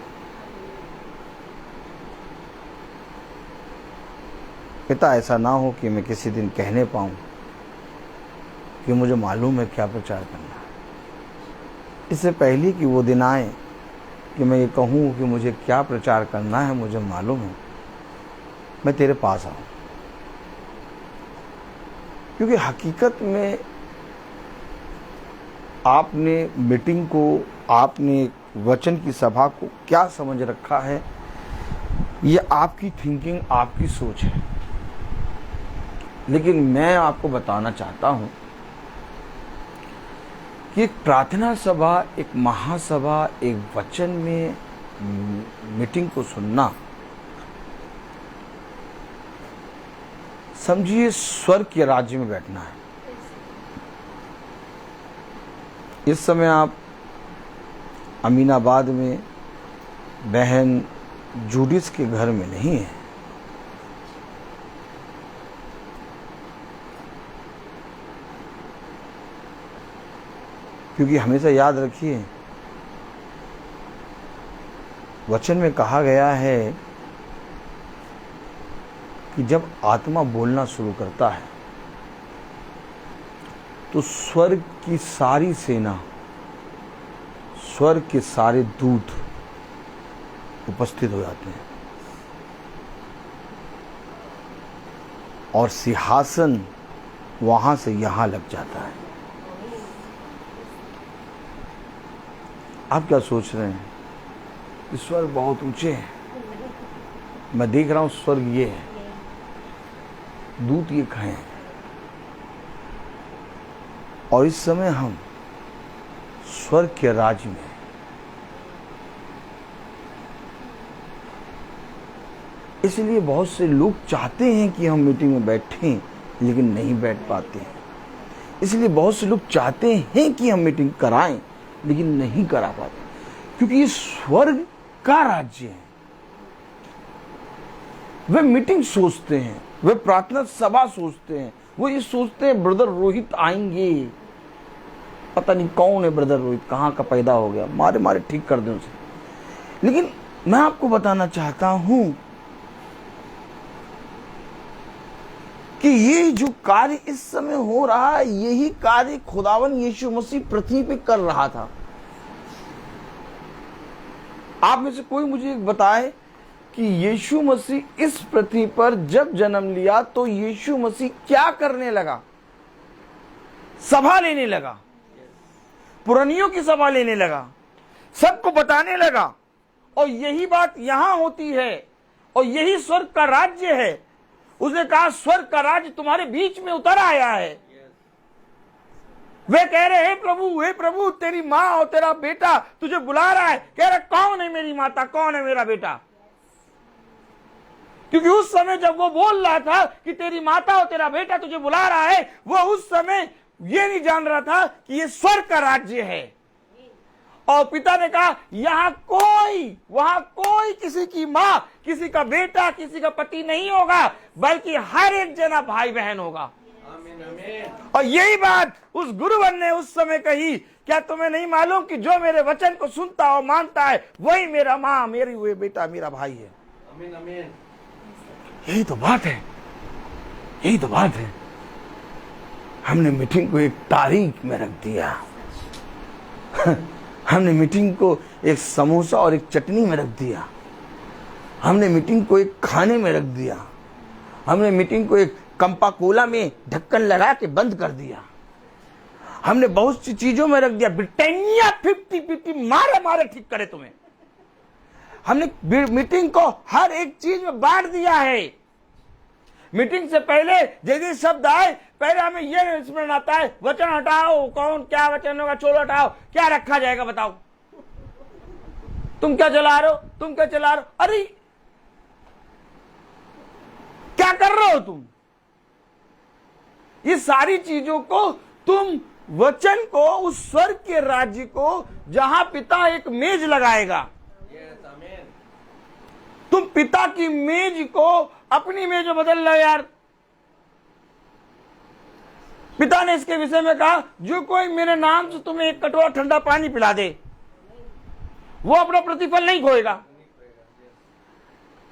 पिता ऐसा ना हो कि मैं किसी दिन कहने पाऊं कि मुझे मालूम है क्या प्रचार करना है। इससे पहले कि वो दिन आए कि मैं ये कहूं कि मुझे क्या प्रचार करना है, मुझे मालूम है, मैं तेरे पास आऊं। क्योंकि हकीकत में आपने मीटिंग को, आपने वचन की सभा को क्या समझ रखा है, ये आपकी थिंकिंग, आपकी सोच है। लेकिन मैं आपको बताना चाहता हूं कि एक प्रार्थना सभा, एक महासभा, एक वचन में मीटिंग को सुनना, समझिए स्वर्ग के राज्य में बैठना है। इस समय आप अमीनाबाद में बहन जूडिस के घर में नहीं है। क्योंकि हमेशा याद रखिए, वचन में कहा गया है कि जब आत्मा बोलना शुरू करता है तो स्वर्ग की सारी सेना, स्वर्ग के सारे दूत उपस्थित हो जाते हैं, और सिंहासन वहां से यहां लग जाता है। आप क्या सोच रहे हैं कि स्वर्ग बहुत ऊंचे हैं? मैं देख रहा हूं स्वर्ग ये है, दूत ये खड़े हैं, और इस समय हम स्वर्ग के राज्य में। इसलिए बहुत से लोग चाहते हैं कि हम मीटिंग में बैठें, लेकिन नहीं बैठ पाते हैं। इसलिए बहुत से लोग चाहते हैं कि हम मीटिंग कराएं, लेकिन नहीं करा पाते, क्योंकि ये स्वर्ग का राज्य है। वे मीटिंग सोचते हैं, वे प्रार्थना सभा सोचते हैं, वो ये सोचते हैं ब्रदर रोहित आएंगे, पता नहीं कौन है ब्रदर रोहित, कहाँ का पैदा हो गया, मारे मारे ठीक कर दें उसे। लेकिन मैं आपको बताना चाहता हूं कि ये जो कार्य इस समय हो रहा है, यही कार्य खुदावन यीशु मसीह पृथ्वी पे कर रहा था। आप में से कोई मुझे एक बताए कि यीशु मसीह इस पृथ्वी पर जब जन्म लिया तो यीशु मसीह क्या करने लगा? सभा लेने लगा, पुरानियों की सभा लेने लगा, सबको बताने लगा। और यही बात यहां होती है, और यही स्वर्ग का राज्य है। उसने कहा स्वर्ग का राज्य तुम्हारे बीच में उतर आया है। वे कह रहे हे प्रभु तेरी माँ और तेरा बेटा तुझे बुला रहा है। कह रहे कौन है मेरी माता, कौन है मेरा बेटा? क्योंकि उस समय जब वो बोल रहा था कि तेरी माता और तेरा बेटा तुझे बुला रहा है, वो उस समय ये नहीं जान रहा था कि ये स्वर्ग का राज्य है। और पिता ने कहा वहां कोई किसी की मां, किसी का बेटा, किसी का पति नहीं होगा, बल्कि हर एक जना भाई बहन होगा। और यही बात उस गुरुवर ने उस समय कही, क्या तुम्हें नहीं मालूम कि जो मेरे वचन को सुनता और मानता है वही मेरा माँ, मेरी हुए बेटा, मेरा भाई है। यही तो बात है, यही तो बात है। हमने मीटिंग को एक तारीख में रख दिया। हमने मीटिंग को एक समोसा और एक चटनी में रख दिया। हमने मीटिंग को एक खाने में रख दिया। हमने मीटिंग को एक कंपा कोला में ढक्कन लगा के बंद कर दिया। हमने बहुत सी चीजों में रख दिया। ब्रिटानिया 50-50 मारे मारे ठीक करे तुम्हें। हमने मीटिंग को हर एक चीज में बांट दिया है। मीटिंग से पहले यदि शब्द आए, पहले हमें यह स्मरण आता है, वचन हटाओ, कौन क्या वचन होगा, छोड़ो हटाओ, क्या रखा जाएगा बताओ। तुम क्या चला रहे हो, तुम क्या चला रहे हो, अरे क्या कर रहे हो तुम। ये सारी चीजों को तुम वचन को, उस स्वर्ग के राज्य को जहां पिता एक मेज लगाएगा, तुम पिता की मेज को अपनी मेज में बदल लो यार। पिता ने इसके विषय में कहा, जो कोई मेरे नाम से तुम्हें एक कटोरा ठंडा पानी पिला दे वो अपना प्रतिफल नहीं खोएगा।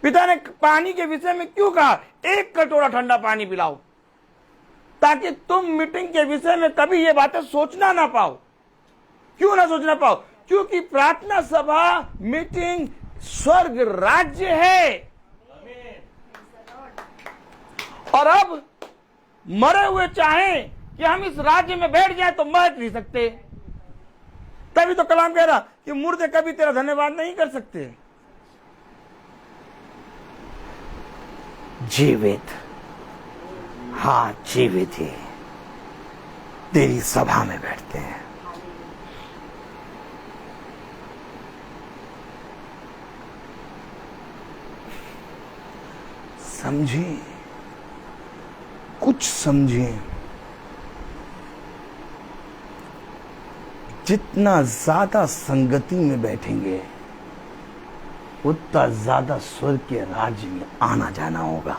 पिता ने पानी के विषय में क्यों कहा, एक कटोरा ठंडा पानी पिलाओ, ताकि तुम मीटिंग के विषय में कभी ये बातें सोचना ना पाओ। क्यों ना सोचना पाओ, क्योंकि प्रार्थना सभा मीटिंग स्वर्ग राज्य है। और अब मरे हुए चाहें कि हम इस राज्य में बैठ जाएं तो बैठ नहीं सकते। तभी तो कलाम कह रहा कि मुर्दे कभी तेरा धन्यवाद नहीं कर सकते। जीवित, हाँ जीवित ही तेरी सभा में बैठते हैं। समझिए, कुछ समझिए। जितना ज्यादा संगति में बैठेंगे उतना ज्यादा स्वर्ग के राज्य में आना जाना होगा।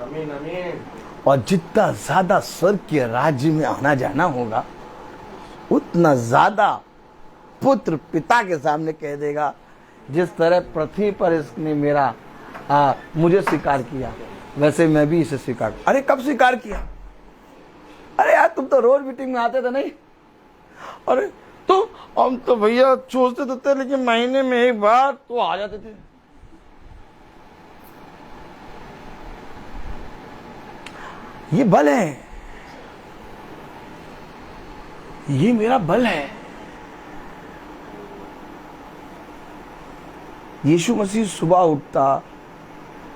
आमीन आमीन। और जितना ज्यादा स्वर्ग के राज्य में आना जाना होगा उतना ज्यादा पुत्र पिता के सामने कह देगा, जिस तरह पृथ्वी पर इसने मेरा मुझे स्वीकार किया वैसे मैं भी इसे स्वीकार। अरे कब स्वीकार किया, अरे यार तुम तो रोज मीटिंग में आते थे नहीं। अरे तो हम तो भैया सोचते तो थे, लेकिन महीने में एक बार तो आ जाते थे। ये बल है, ये मेरा बल है। यीशु मसीह सुबह उठता,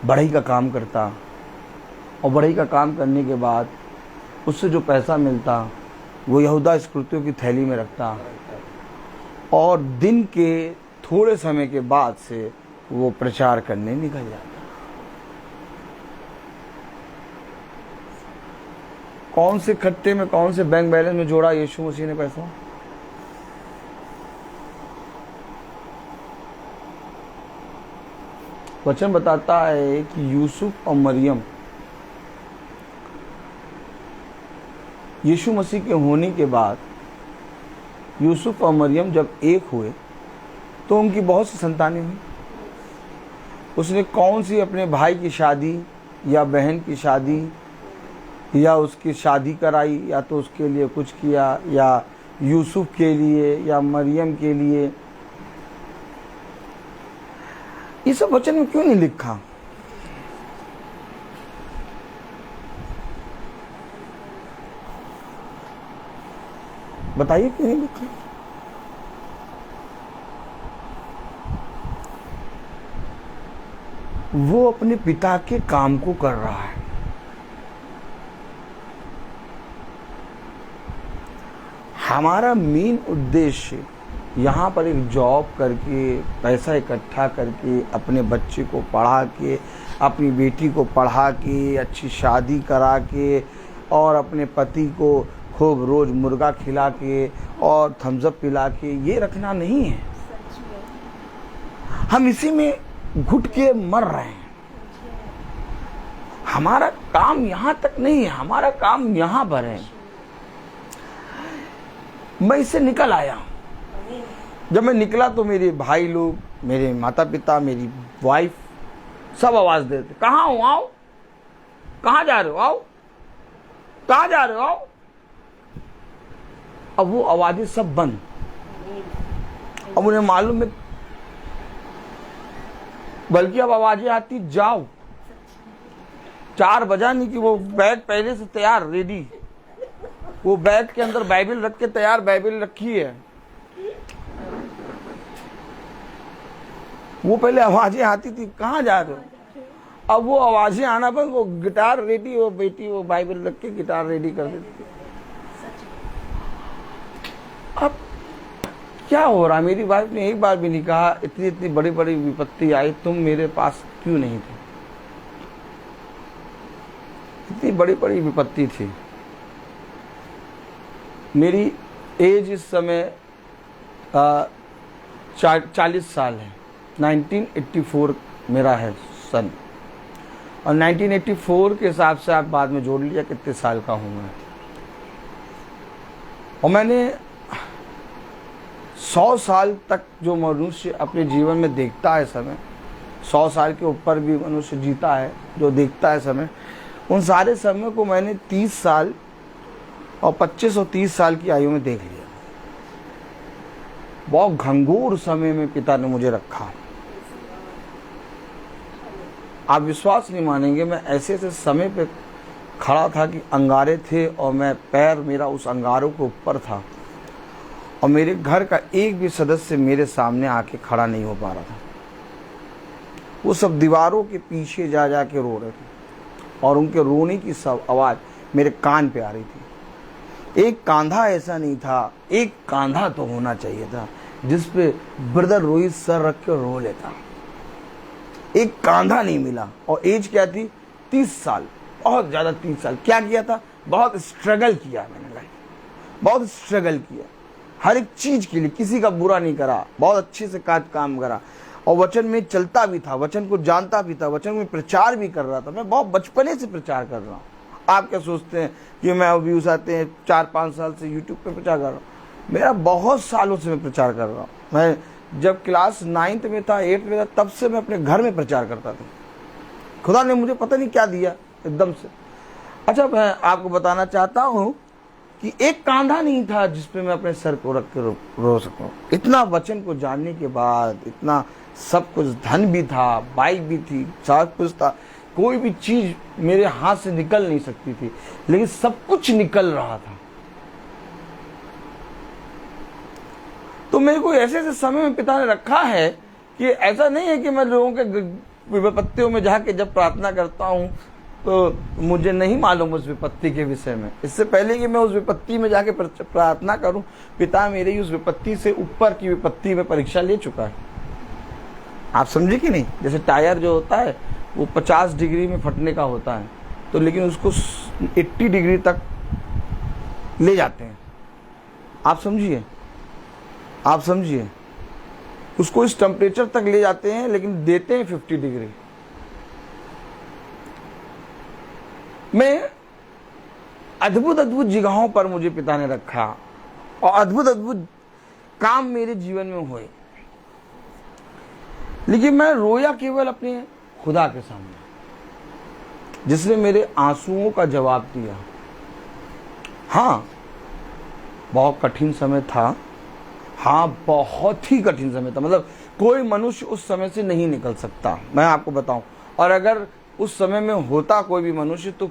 बढ़ई का काम करता, और बढ़ई का काम करने के बाद उससे जो पैसा मिलता वो यहूदा इस्करियोती की थैली में रखता, और दिन के थोड़े समय के बाद से वो प्रचार करने निकल जाता। कौन से खट्टे में, कौन से बैंक बैलेंस में जोड़ा यीशु मसीह ने पैसा? वचन बताता है कि यूसुफ और मरियम यीशु मसीह के होने के बाद, यूसुफ और मरियम जब एक हुए तो उनकी बहुत सी संतानें हुई। उसने कौन सी अपने भाई की शादी या बहन की शादी या उसकी शादी कराई, या तो उसके लिए कुछ किया, या यूसुफ के लिए या मरियम के लिए, ये सब वचन में क्यों नहीं लिखा? बताइए क्यों नहीं लिखा? वो अपने पिता के काम को कर रहा है। हमारा मेन उद्देश्य यहाँ पर एक जॉब करके, पैसा इकट्ठा करके, अपने बच्चे को पढ़ा के, अपनी बेटी को पढ़ा के, अच्छी शादी करा के, और अपने पति को खूब रोज मुर्गा खिला के और थम्स अप पिला के, ये रखना नहीं है। हम इसी में घुट के मर रहे हैं। हमारा काम यहाँ तक नहीं है, हमारा काम यहाँ पर है। मैं इससे निकल आया। जब मैं निकला तो मेरे भाई लोग, मेरे माता पिता, मेरी वाइफ सब आवाज देते, कहाँ हो, आओ, कहाँ जा रहे हो, आओ, कहाँ जा रहे हो, आओ। अब वो आवाजें सब बंद। अब उन्हें मालूम है, बल्कि अब आवाजें आती, जाओ। 4 बजा नहीं कि वो बैग पहले से तैयार रेडी, वो बैग के अंदर बाइबल रख के तैयार बाइबल रखी है। वो पहले आवाजें आती थी, कहाँ जा रहे हो। अब वो आवाजें आना पर वो गिटार रेडी, वो बेटी वो बाइबल रख के गिटार रेडी कर देती थी। अब क्या हो रहा, मेरी वाइफ ने एक बार भी नहीं कहा इतनी इतनी बड़ी बड़ी विपत्ति आई, तुम मेरे पास क्यों नहीं थे। इतनी बड़ी बड़ी विपत्ति थी। मेरी एज इस समय 40 साल है। 1984 मेरा है सन, और 1984 के हिसाब से आप बाद में जोड़ लिया कितने साल का हूं मैं। और मैंने 100 साल तक जो मनुष्य अपने जीवन में देखता है समय, 100 साल के ऊपर भी मनुष्य जीता है जो देखता है समय, उन सारे समय को मैंने 30 साल और 25 और 30 साल की आयु में देख लिया। बहुत घंघोर समय में पिता ने मुझे रखा। आप विश्वास नहीं मानेंगे, मैं ऐसे ऐसे समय पे खड़ा था कि अंगारे थे और मैं पैर मेरा उस अंगारों के ऊपर था, और मेरे घर का एक भी सदस्य मेरे सामने आके खड़ा नहीं हो पा रहा था। वो सब दीवारों के पीछे जा जा के रो रहे थे, और उनके रोने की सब आवाज़ मेरे कान पे आ रही थी। एक कांधा ऐसा नहीं था, एक कांधा तो होना चाहिए था जिस पे ब्रदर रोहित सर रख के रो लेता। एक कांधा नहीं मिला, और एज क्या थी, 30 साल, बहुत ज़्यादा 30 साल। क्या किया था, बहुत स्ट्रगल किया मैंने लाइफ, बहुत स्ट्रगल किया हर एक चीज़ के लिए, किसी का बुरा नहीं करा, बहुत अच्छे से काम करा, और वचन में चलता भी था, वचन को जानता भी था, वचन में प्रचार भी कर रहा था। मैं बहुत बचपने से प्रचार कर रहा हूँ। आप क्या सोचते हैं कि मैं व्यूज आते हैं 4-5 साल से यूट्यूब पे प्रचार कर रहा हूँ? मेरा बहुत सालों से मैं प्रचार कर रहा हूँ। मैं जब क्लास 9th में था, 8th में था, तब से मैं अपने घर में प्रचार करता था। खुदा ने मुझे पता नहीं क्या दिया एकदम से। अच्छा, मैं आपको बताना चाहता हूँ कि एक कांधा नहीं था जिसपे मैं अपने सर को रख के रो सकूं। इतना वचन को जानने के बाद, इतना सब कुछ, धन भी था, बाइक भी थी, सब कुछ था, कोई भी चीज मेरे हाथ से निकल नहीं सकती थी, लेकिन सब कुछ निकल रहा था। तो मेरे को ऐसे ऐसे समय में पिता ने रखा है कि ऐसा नहीं है कि मैं लोगों के विपत्तियों में जाके जब प्रार्थना करता हूँ तो मुझे नहीं मालूम उस विपत्ति के विषय में। इससे पहले कि मैं उस विपत्ति में जाके प्रार्थना करूं, पिता मेरी उस विपत्ति से ऊपर की विपत्ति में परीक्षा ले चुका है। आप समझे कि नहीं? जैसे टायर जो होता है वो 50 डिग्री में फटने का होता है, तो लेकिन उसको 80 डिग्री तक ले जाते हैं। आप समझिए, आप समझिए, उसको इस टेम्परेचर तक ले जाते हैं, लेकिन देते हैं 50 डिग्री। मैं अद्भुत अद्भुत जगहों पर मुझे पिता ने रखा, और अद्भुत अद्भुत काम मेरे जीवन में हुए, लेकिन मैं रोया केवल अपने खुदा के सामने, जिसने मेरे आंसुओं का जवाब दिया। हाँ, बहुत कठिन समय था, हाँ बहुत ही कठिन समय था। मतलब कोई मनुष्य उस समय से नहीं निकल सकता, मैं आपको बताऊं। और अगर उस समय में होता कोई भी मनुष्य तो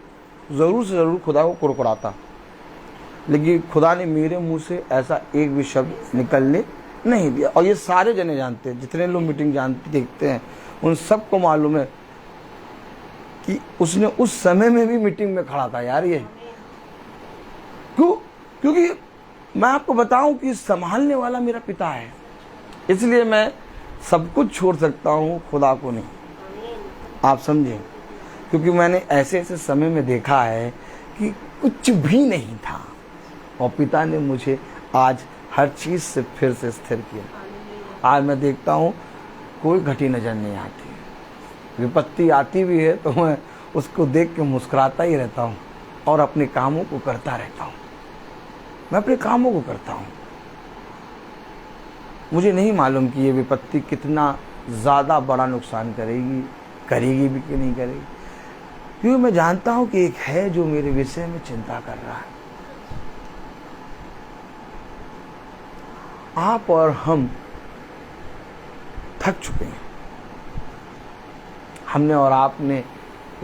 जरूर से जरूर खुदा को कुड़कुड़ाता, लेकिन खुदा ने मेरे मुंह से ऐसा एक भी शब्द निकलने नहीं दिया। और ये सारे जने जानते हैं, जितने लोग मीटिंग जानते देखते हैं, उन सबको मालूम है कि उसने उस समय में भी मीटिंग में खड़ा था यार। ये क्यों? क्योंकि मैं आपको बताऊं कि संभालने वाला मेरा पिता है, इसलिए मैं सब कुछ छोड़ सकता हूं, खुदा को नहीं। आप समझे? क्योंकि मैंने ऐसे ऐसे समय में देखा है कि कुछ भी नहीं था, और पिता ने मुझे आज हर चीज से फिर से स्थिर किया। आज मैं देखता हूँ कोई घटी नजर नहीं आती, विपत्ति आती भी है तो मैं उसको देख के मुस्कुराता ही रहता हूँ और अपने कामों को करता रहता हूँ। मैं अपने कामों को करता हूँ। मुझे नहीं मालूम कि ये विपत्ति कितना ज़्यादा बड़ा नुकसान करेगी भी कि नहीं करेगी, क्योंकि मैं जानता हूँ कि एक है जो मेरे विषय में चिंता कर रहा है। आप और हम थक चुके हैं। हमने और आपने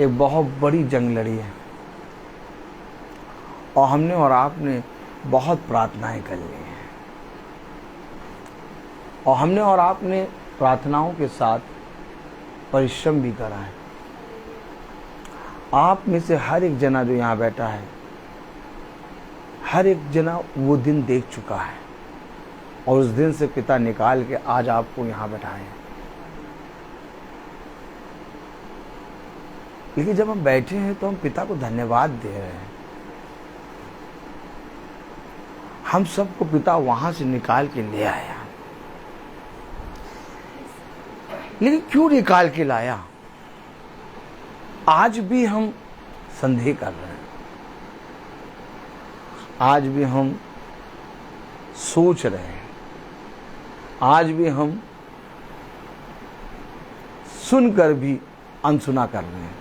एक बहुत बड़ी जंग लड़ी है और हमने और आपने बहुत प्रार्थनाएं कर ली हैं और हमने और आपने प्रार्थनाओं के साथ परिश्रम भी करा है। आप में से हर एक जना जो यहाँ बैठा है, हर एक जना वो दिन देख चुका है और उस दिन से पिता निकाल के आज आपको यहाँ बैठाए हैं। लेकिन जब हम बैठे हैं तो हम पिता को धन्यवाद दे रहे हैं। हम सबको पिता वहां से निकाल के ले आया। लेकिन क्यों निकाल के लाया? आज भी हम संदेह कर रहे हैं, आज भी हम सोच रहे हैं, आज भी हम सुनकर भी अनसुना कर रहे हैं।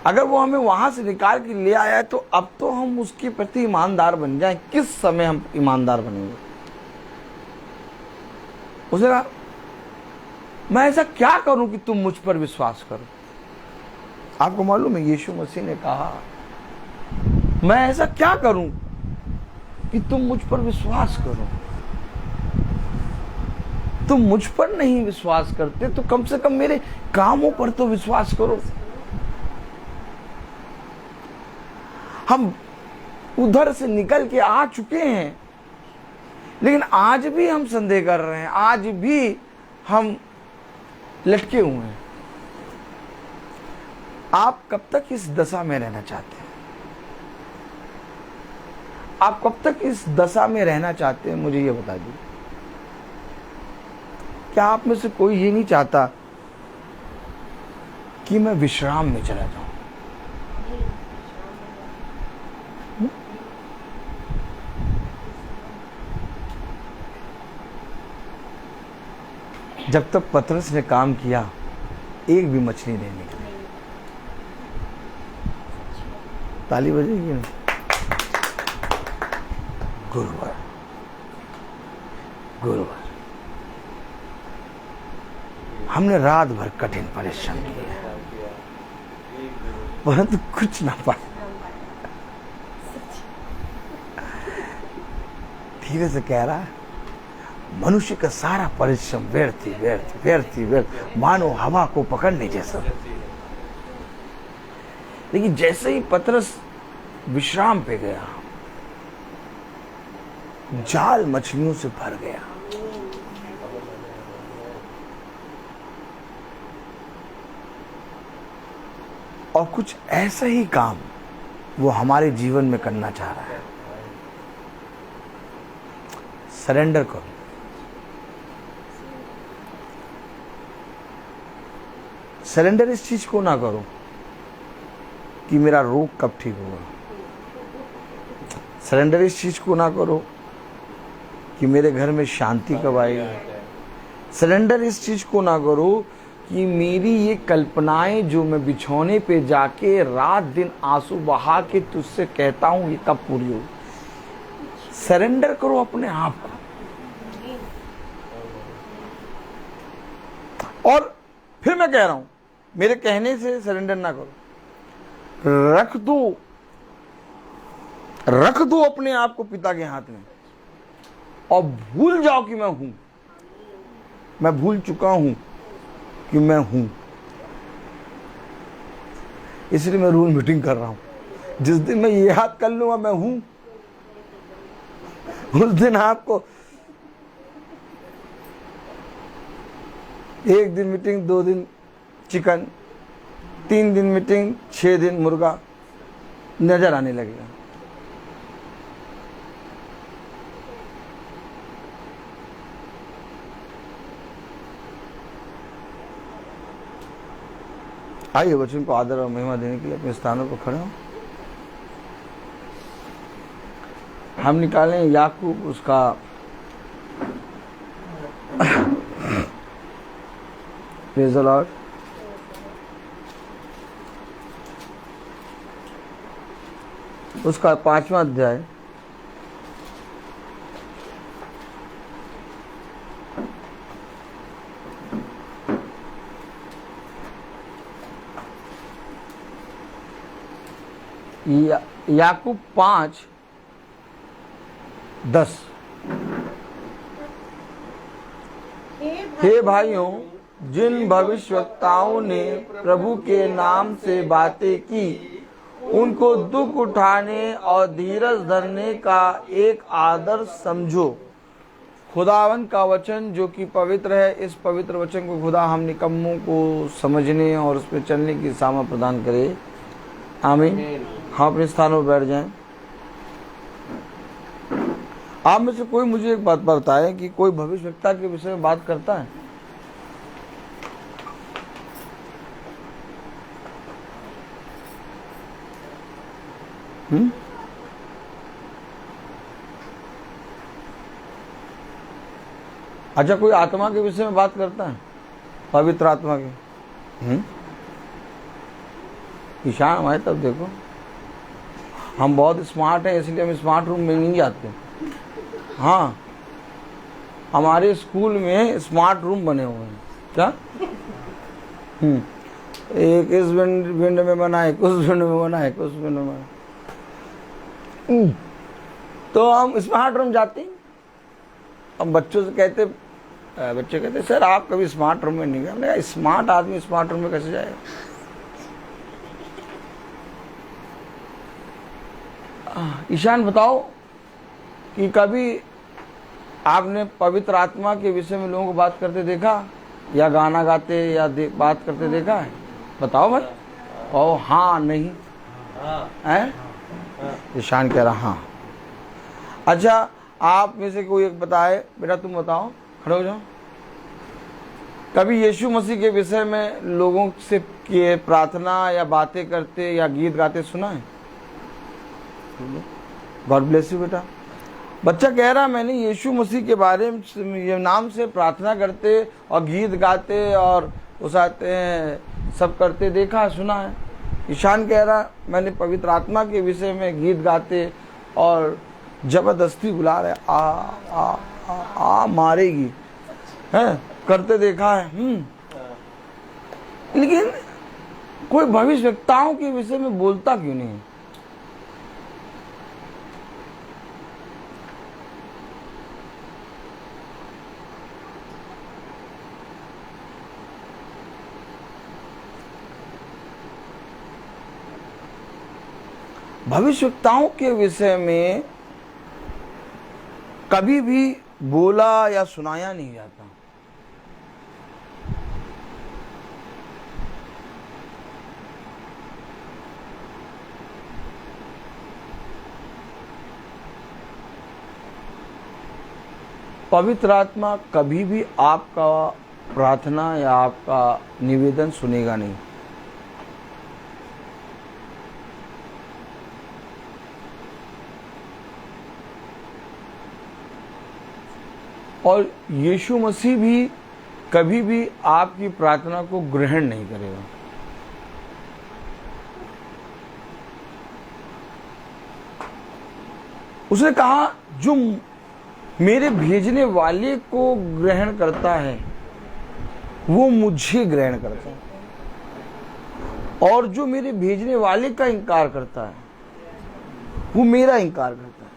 अगर वो हमें वहां से निकाल के ले आया है तो अब तो हम उसके प्रति ईमानदार बन जाएं। किस समय हम ईमानदार बनेंगे? उसने कहा, मैं ऐसा क्या करूं कि तुम मुझ पर विश्वास करो? आपको मालूम है यीशु मसीह ने कहा, मैं ऐसा क्या करूं कि तुम मुझ पर विश्वास करो? तुम मुझ पर नहीं विश्वास करते तो कम से कम मेरे कामों पर तो विश्वास करो। हम उधर से निकल के आ चुके हैं, लेकिन आज भी हम संदेह कर रहे हैं, आज भी हम लटके हुए हैं। आप कब तक इस दशा में रहना चाहते हैं? आप कब तक इस दशा में रहना चाहते हैं? मुझे ये बता दीजिए। क्या आप में से कोई ये नहीं चाहता कि मैं विश्राम में चला जाऊं? जब तक पतरस ने काम किया एक भी मछली नहीं निकली। ताली बजेगी ना? गुरुवार हमने रात भर कठिन परिश्रम किया परंतु कुछ ना पाया। धीरे से कह रहा है, मनुष्य का सारा परिश्रम व्यर्थ मानो हवा को पकड़ने जैसा। लेकिन जैसे ही पतरस विश्राम पे गया, जाल मछलियों से भर गया। और कुछ ऐसा ही काम वो हमारे जीवन में करना चाह रहा है। सरेंडर करो। सरेंडर इस चीज को ना करो कि मेरा रोग कब ठीक होगा। सरेंडर इस चीज को ना करो कि मेरे घर में शांति कब आएगी। सरेंडर इस चीज को ना करो कि मेरी ये कल्पनाएं जो मैं बिछौने पे जाके रात दिन आंसू बहा के तुझसे कहता हूं ये कब पूरी होगी। सरेंडर करो अपने आप को। और फिर मैं कह रहा हूं, मेरे कहने से सरेंडर ना करो, रख दो अपने आप को पिता के हाथ में और भूल जाओ कि मैं हूं। मैं भूल चुका हूं कि मैं हूं, इसलिए मैं रूल मीटिंग कर रहा हूं। जिस दिन मैं ये याद कर लूंगा मैं हूं, उस दिन आपको 1 दिन मीटिंग, 2 दिन चिकन, 3 दिन मीटिंग, 6 दिन मुर्गा नजर आने लगेगा। आइए वचन को आदर और महिमा देने के लिए अपने स्थानों पर खड़े हों। हम निकालें याकूब उसका प्रेज़ द लॉर्ड, उसका 5वां अध्याय याकूब 5:10। हे भाइयों, जिन भविष्यवक्ताओं ने प्रभु के नाम से बातें की, उनको दुख उठाने और धीरज धरने का एक आदर्श समझो। खुदावन का वचन जो कि पवित्र है, इस पवित्र वचन को खुदा हम निकम्मों को समझने और उस पर चलने की सामर्थ प्रदान करे। आमीन। हम अपने स्थानों पर बैठ जाएं। आप में से कोई मुझे एक बात बताए कि कोई भविष्यवक्ता के विषय में बात करता है? अच्छा, कोई आत्मा के विषय में बात करता है? पवित्र आत्मा के? ईशान हमारे तब देखो, हम बहुत स्मार्ट हैं, इसलिए हम स्मार्ट रूम में नहीं जाते। हाँ, हमारे स्कूल में स्मार्ट रूम बने हुए हैं। क्या? एक इस विंड में बना है, उस विंड में बना है, उस विंड में बना। तो हम स्मार्ट रूम जाते हैं। अब बच्चों से कहते, बच्चे कहते सर आप कभी स्मार्ट रूम में नहीं गए। हमने कहा स्मार्ट आदमी स्मार्ट रूम में कैसे जाएगा? ईशान बताओ कि कभी आपने पवित्र आत्मा के विषय में लोगों को बात करते देखा, या गाना गाते या बात करते देखा है? बताओ भाई। ओ हाँ, नहीं है? ईशान कह रहा हाँ। अच्छा, आप में से कोई एक बताए, बेटा तुम बताओ, खड़े हो जाओ। कभी यीशु मसीह के विषय में लोगों से के प्रार्थना या बातें करते या गीत गाते सुना है? गॉड ब्लेस यू बेटा। बच्चा कह रहा मैंने यीशु मसीह के बारे में ये नाम से प्रार्थना करते और गीत गाते और उसाते हैं, सब करते देखा, सुना है। ईशान कह रहा मैंने पवित्र आत्मा के विषय में गीत गाते और जबरदस्ती बुला रहे, आ आ आ, आ मारेगी है, करते देखा है। लेकिन कोई भविष्यवक्ताओं के विषय में बोलता क्यों नहीं? भविष्यवक्ताओं के विषय में कभी भी बोला या सुनाया नहीं जाता। पवित्र आत्मा कभी भी आपका प्रार्थना या आपका निवेदन सुनेगा नहीं। और यीशु मसीह भी कभी भी आपकी प्रार्थना को ग्रहण नहीं करेगा। उसने कहा जो मेरे भेजने वाले को ग्रहण करता है वो मुझे ग्रहण करता है, और जो मेरे भेजने वाले का इनकार करता है वो मेरा इनकार करता है।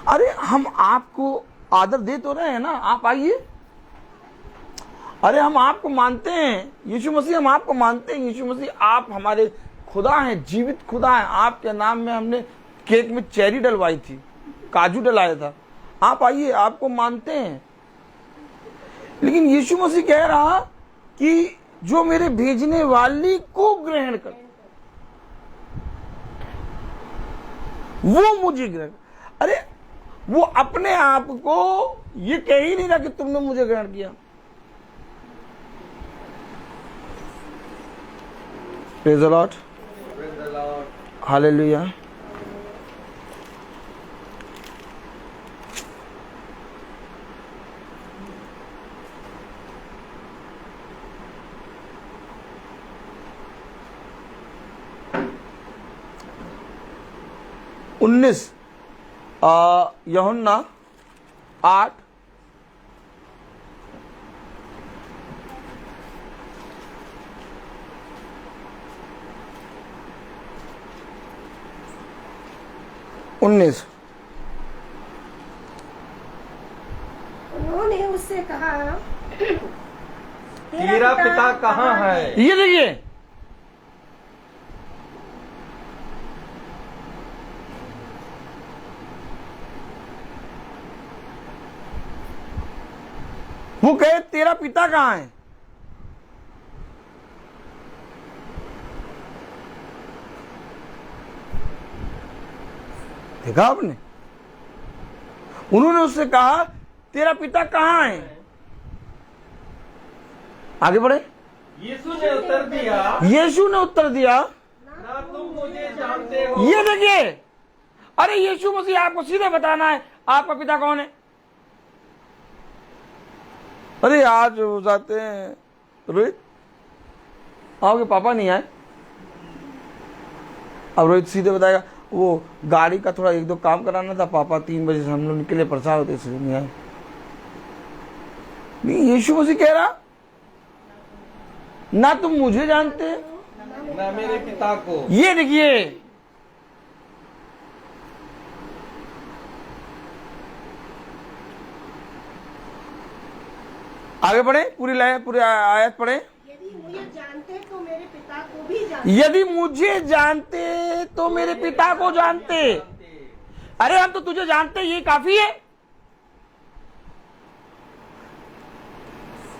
अरे हम आपको आदर दे तो रहे हैं ना, आप आइए। अरे हम आपको मानते हैं, यीशु मसीह हम आपको मानते हैं। यीशु मसीह आप हमारे खुदा हैं, जीवित खुदा हैं। आपके नाम में हमने केक में चेरी डलवाई थी, काजू डलाया था। आप आइए, आपको मानते हैं। लेकिन यीशु मसीह कह रहा कि जो मेरे भेजने वाले को ग्रहण कर वो मुझे ग्रहण। अरे वो अपने आप को ये कह ही नहीं रहा कि तुमने मुझे ग्रहण किया। Praise the Lord, hallelujah. उन्नीस यूहन्ना 8 19। उन्होंने उससे कहा, तेरा पिता कहाँ है? ये देखिए, वो कहे तेरा पिता कहाँ है? देखा आपने? उन्होंने उससे कहा तेरा पिता कहाँ है? आगे बढ़े। यीशु ने उत्तर दिया, यीशु ने उत्तर दिया, ना तुम मुझे जानते हो। ये देखिए, अरे यीशु मसीह आपको सीधे बताना है आपका पिता कौन है। अरे आज हो जाते हैं रोहित, आपके पापा नहीं आए। अब रोहित सीधे बताएगा वो गाड़ी का थोड़ा एक दो काम कराना था, पापा 3 बजे से हम लोग निकले, परेशान होते इसलिए नहीं आए। नहीं, यीशु मसीह कह रहा ना तुम मुझे जानते ना मेरे पिता को। ये देखिए, आगे पढ़े, पूरी आयत पढ़े। यदि मुझे जानते तो मेरे पिता को भी जानते। यदि मुझे जानते तो मेरे पिता को जानते। अरे हम तो तुझे जानते, ये काफी है।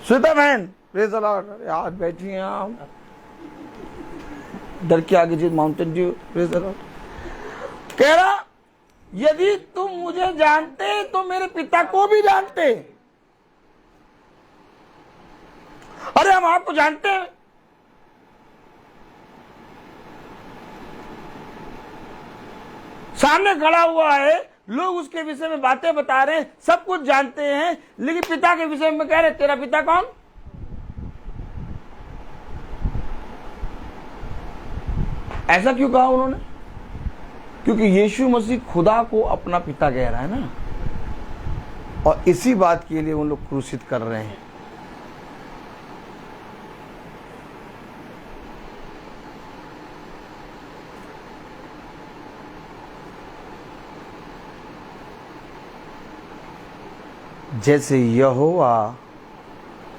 श्वेता बहन, प्रेज द लॉर्ड, आज बैठी हैं आप, डर के आगे जी Mountain Dew, praise the Lord. कह रहा यदि तुम मुझे जानते तो मेरे पिता को भी जानते। अरे हम आपको जानते हैं, सामने खड़ा हुआ है, लोग उसके विषय में बातें बता रहे हैं, सब कुछ जानते हैं, लेकिन पिता के विषय में कह रहे तेरा पिता कौन? ऐसा क्यों कहा उन्होंने? क्योंकि यीशु मसीह खुदा को अपना पिता कह रहा है ना, और इसी बात के लिए उन लोग क्रूसित कर रहे हैं। जैसे यहोवा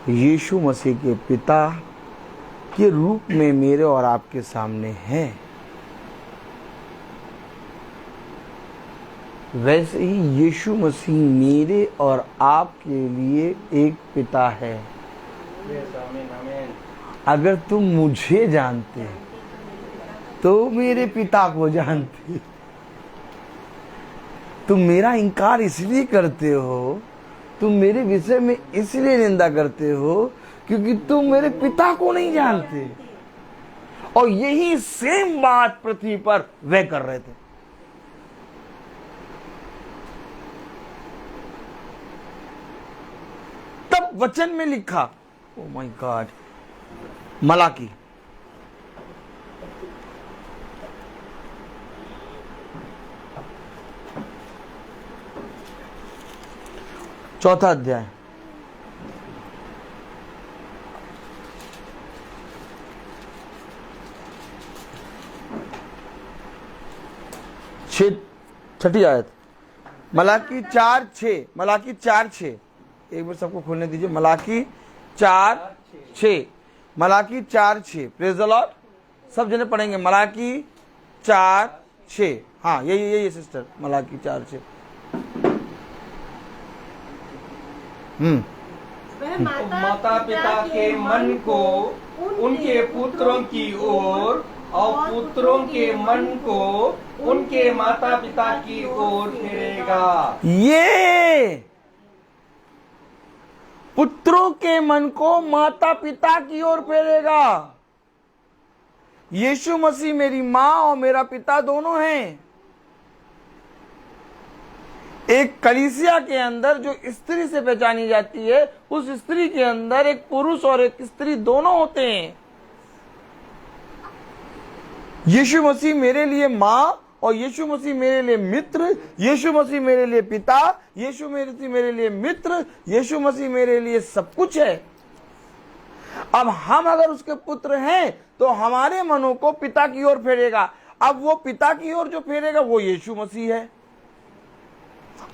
यीशु मसीह के पिता के रूप में मेरे और आपके सामने है, वैसे ही यीशु मसीह मेरे और आपके लिए एक पिता है। अगर तुम मुझे जानते तो मेरे पिता को जानते। तुम मेरा इनकार इसलिए करते हो, तुम मेरे विषय में इसलिए निंदा करते हो क्योंकि तुम मेरे पिता को नहीं जानते। और यही सेम बात पृथ्वी पर वे कर रहे थे। तब वचन में लिखा, ओ माय गॉड, मलाकी चौथा अध्याय, छठी आयत, मलाकी 4:6, मलाकी 4:6, एक बार सबको खोलने दीजिए। Malachi 4:6, Malachi 4:6, praise the Lord. सब जने पढ़ेंगे मलाकी 4:6। हाँ यही सिस्टर, मलाकी 4:6। वह माता पिता के मन को उनके पुत्रों की ओर और पुत्रों के मन को उनके माता पिता की ओर फेरेगा। ये पुत्रों के मन को माता पिता की ओर फेरेगा। यीशु मसीह मेरी माँ और मेरा पिता दोनों हैं। एक कलीसिया के अंदर जो स्त्री से पहचानी जाती है, उस स्त्री के अंदर एक पुरुष और एक स्त्री दोनों होते हैं। यीशु मसीह मेरे लिए माँ और यीशु मसीह मेरे लिए मित्र, यीशु मसीह मेरे लिए पिता, यीशु मसीह मेरे लिए मित्र, यीशु मसीह मेरे लिए सब कुछ है। अब हम अगर उसके पुत्र हैं तो हमारे मनों को पिता की ओर फेरेगा। अब वो पिता की ओर जो फेरेगा वो यीशु मसीह है।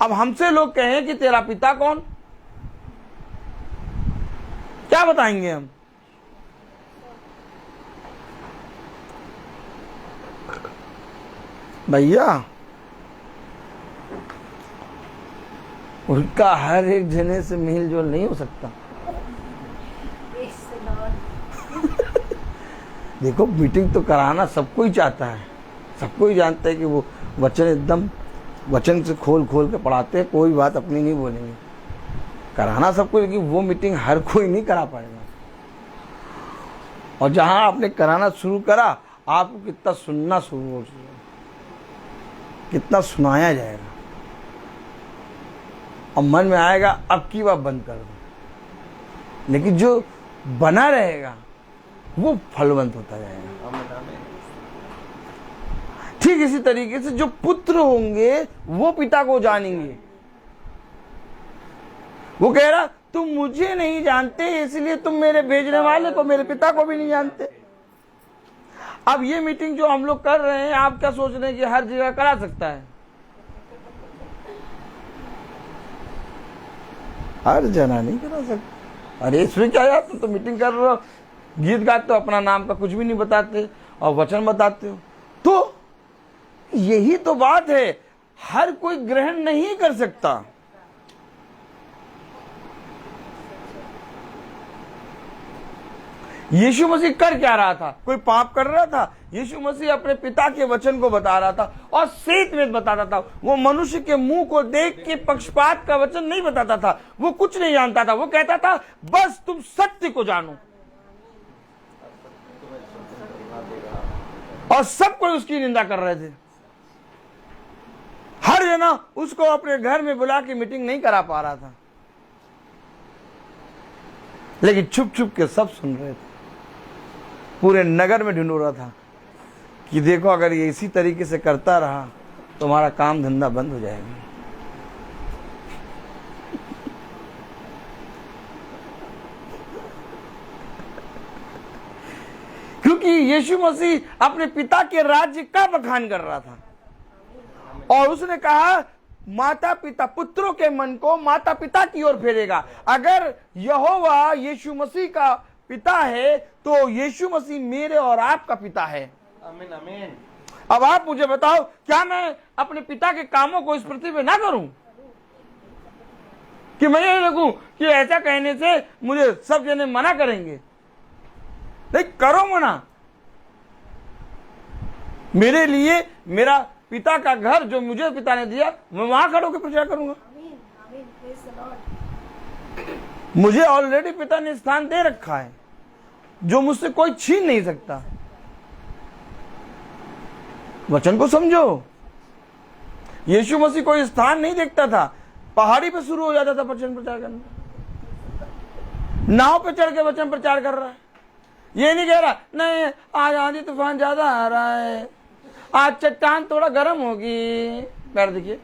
अब हमसे लोग कहें कि तेरा पिता कौन, क्या बताएंगे हम? भैया उनका हर एक जने से मेल जोल नहीं हो सकता। देखो, मीटिंग तो कराना सबको ही चाहता है, सबको ही जानता है कि वो वचन एकदम वचन से खोल खोल के पढ़ाते हैं, कोई बात अपनी नहीं बोलेंगे। कराना सबको, लेकिन वो मीटिंग हर कोई नहीं करा पाएगा। और जहां आपने कराना शुरू करा, आपको कितना सुनना शुरू हो जाएगा, कितना सुनाया जाएगा, और मन में आएगा अब की बात बंद कर दो। लेकिन जो बना रहेगा वो फलवंत होता जाएगा। ठीक इसी तरीके से जो पुत्र होंगे वो पिता को जानेंगे। वो कह रहा तुम मुझे नहीं जानते, इसलिए तुम मेरे भेजने वाले को, मेरे पिता को भी नहीं जानते। अब ये मीटिंग जो हम लोग कर रहे हैं, आप क्या सोच रहे हैं कि हर जगह करा सकता है? हर जना नहीं करा सकता। अरे इसमें क्या यार, तुम तो मीटिंग कर रहे हो, गीत गाते हो, अपना नाम का कुछ भी नहीं बताते और वचन बताते हो। तो यही तो बात है, हर कोई ग्रहण नहीं कर सकता। यीशु मसीह कर क्या रहा था? कोई पाप कर रहा था? यीशु मसीह अपने पिता के वचन को बता रहा था और सेत में बताता था। वो मनुष्य के मुंह को देख के पक्षपात का वचन नहीं बताता था। वो कुछ नहीं जानता था। वो कहता था बस तुम सत्य को जानो। और सब कोई उसकी निंदा कर रहे थे। हर जना उसको अपने घर में बुला के मीटिंग नहीं करा पा रहा था, लेकिन छुप छुप के सब सुन रहे थे। पूरे नगर में ढिंढोरा था कि देखो, अगर ये इसी तरीके से करता रहा तो हमारा काम धंधा बंद हो जाएगा। क्योंकि यीशु मसीह अपने पिता के राज्य का बखान कर रहा था और उसने कहा माता पिता, पुत्रों के मन को माता पिता की ओर फेरेगा। अगर यहोवा यीशु मसीह का पिता है तो यीशु मसीह मेरे और आपका पिता है। आमीन आमीन। अब आप मुझे बताओ, क्या मैं अपने पिता के कामों को इस पृथ्वी पे ना करूं? कि मैं ये लगूं कि ऐसा कहने से मुझे सब जने मना करेंगे? नहीं, करो मना। मेरे लिए मेरा पिता का घर जो मुझे पिता ने दिया, मैं वहां खड़ो के प्रचार करूंगा। मुझे ऑलरेडी पिता ने स्थान दे रखा है जो मुझसे कोई छीन नहीं सकता। वचन को समझो। यीशु मसीह कोई स्थान नहीं देखता था, पहाड़ी पे शुरू हो जाता था वचन प्रचार करना। नाव पे चढ़ के वचन प्रचार कर रहा है। ये नहीं कह रहा नहीं आज आंधी तूफान ज्यादा आ रहा है, आज चट्टान थोड़ा गर्म होगी, पैर देखिए।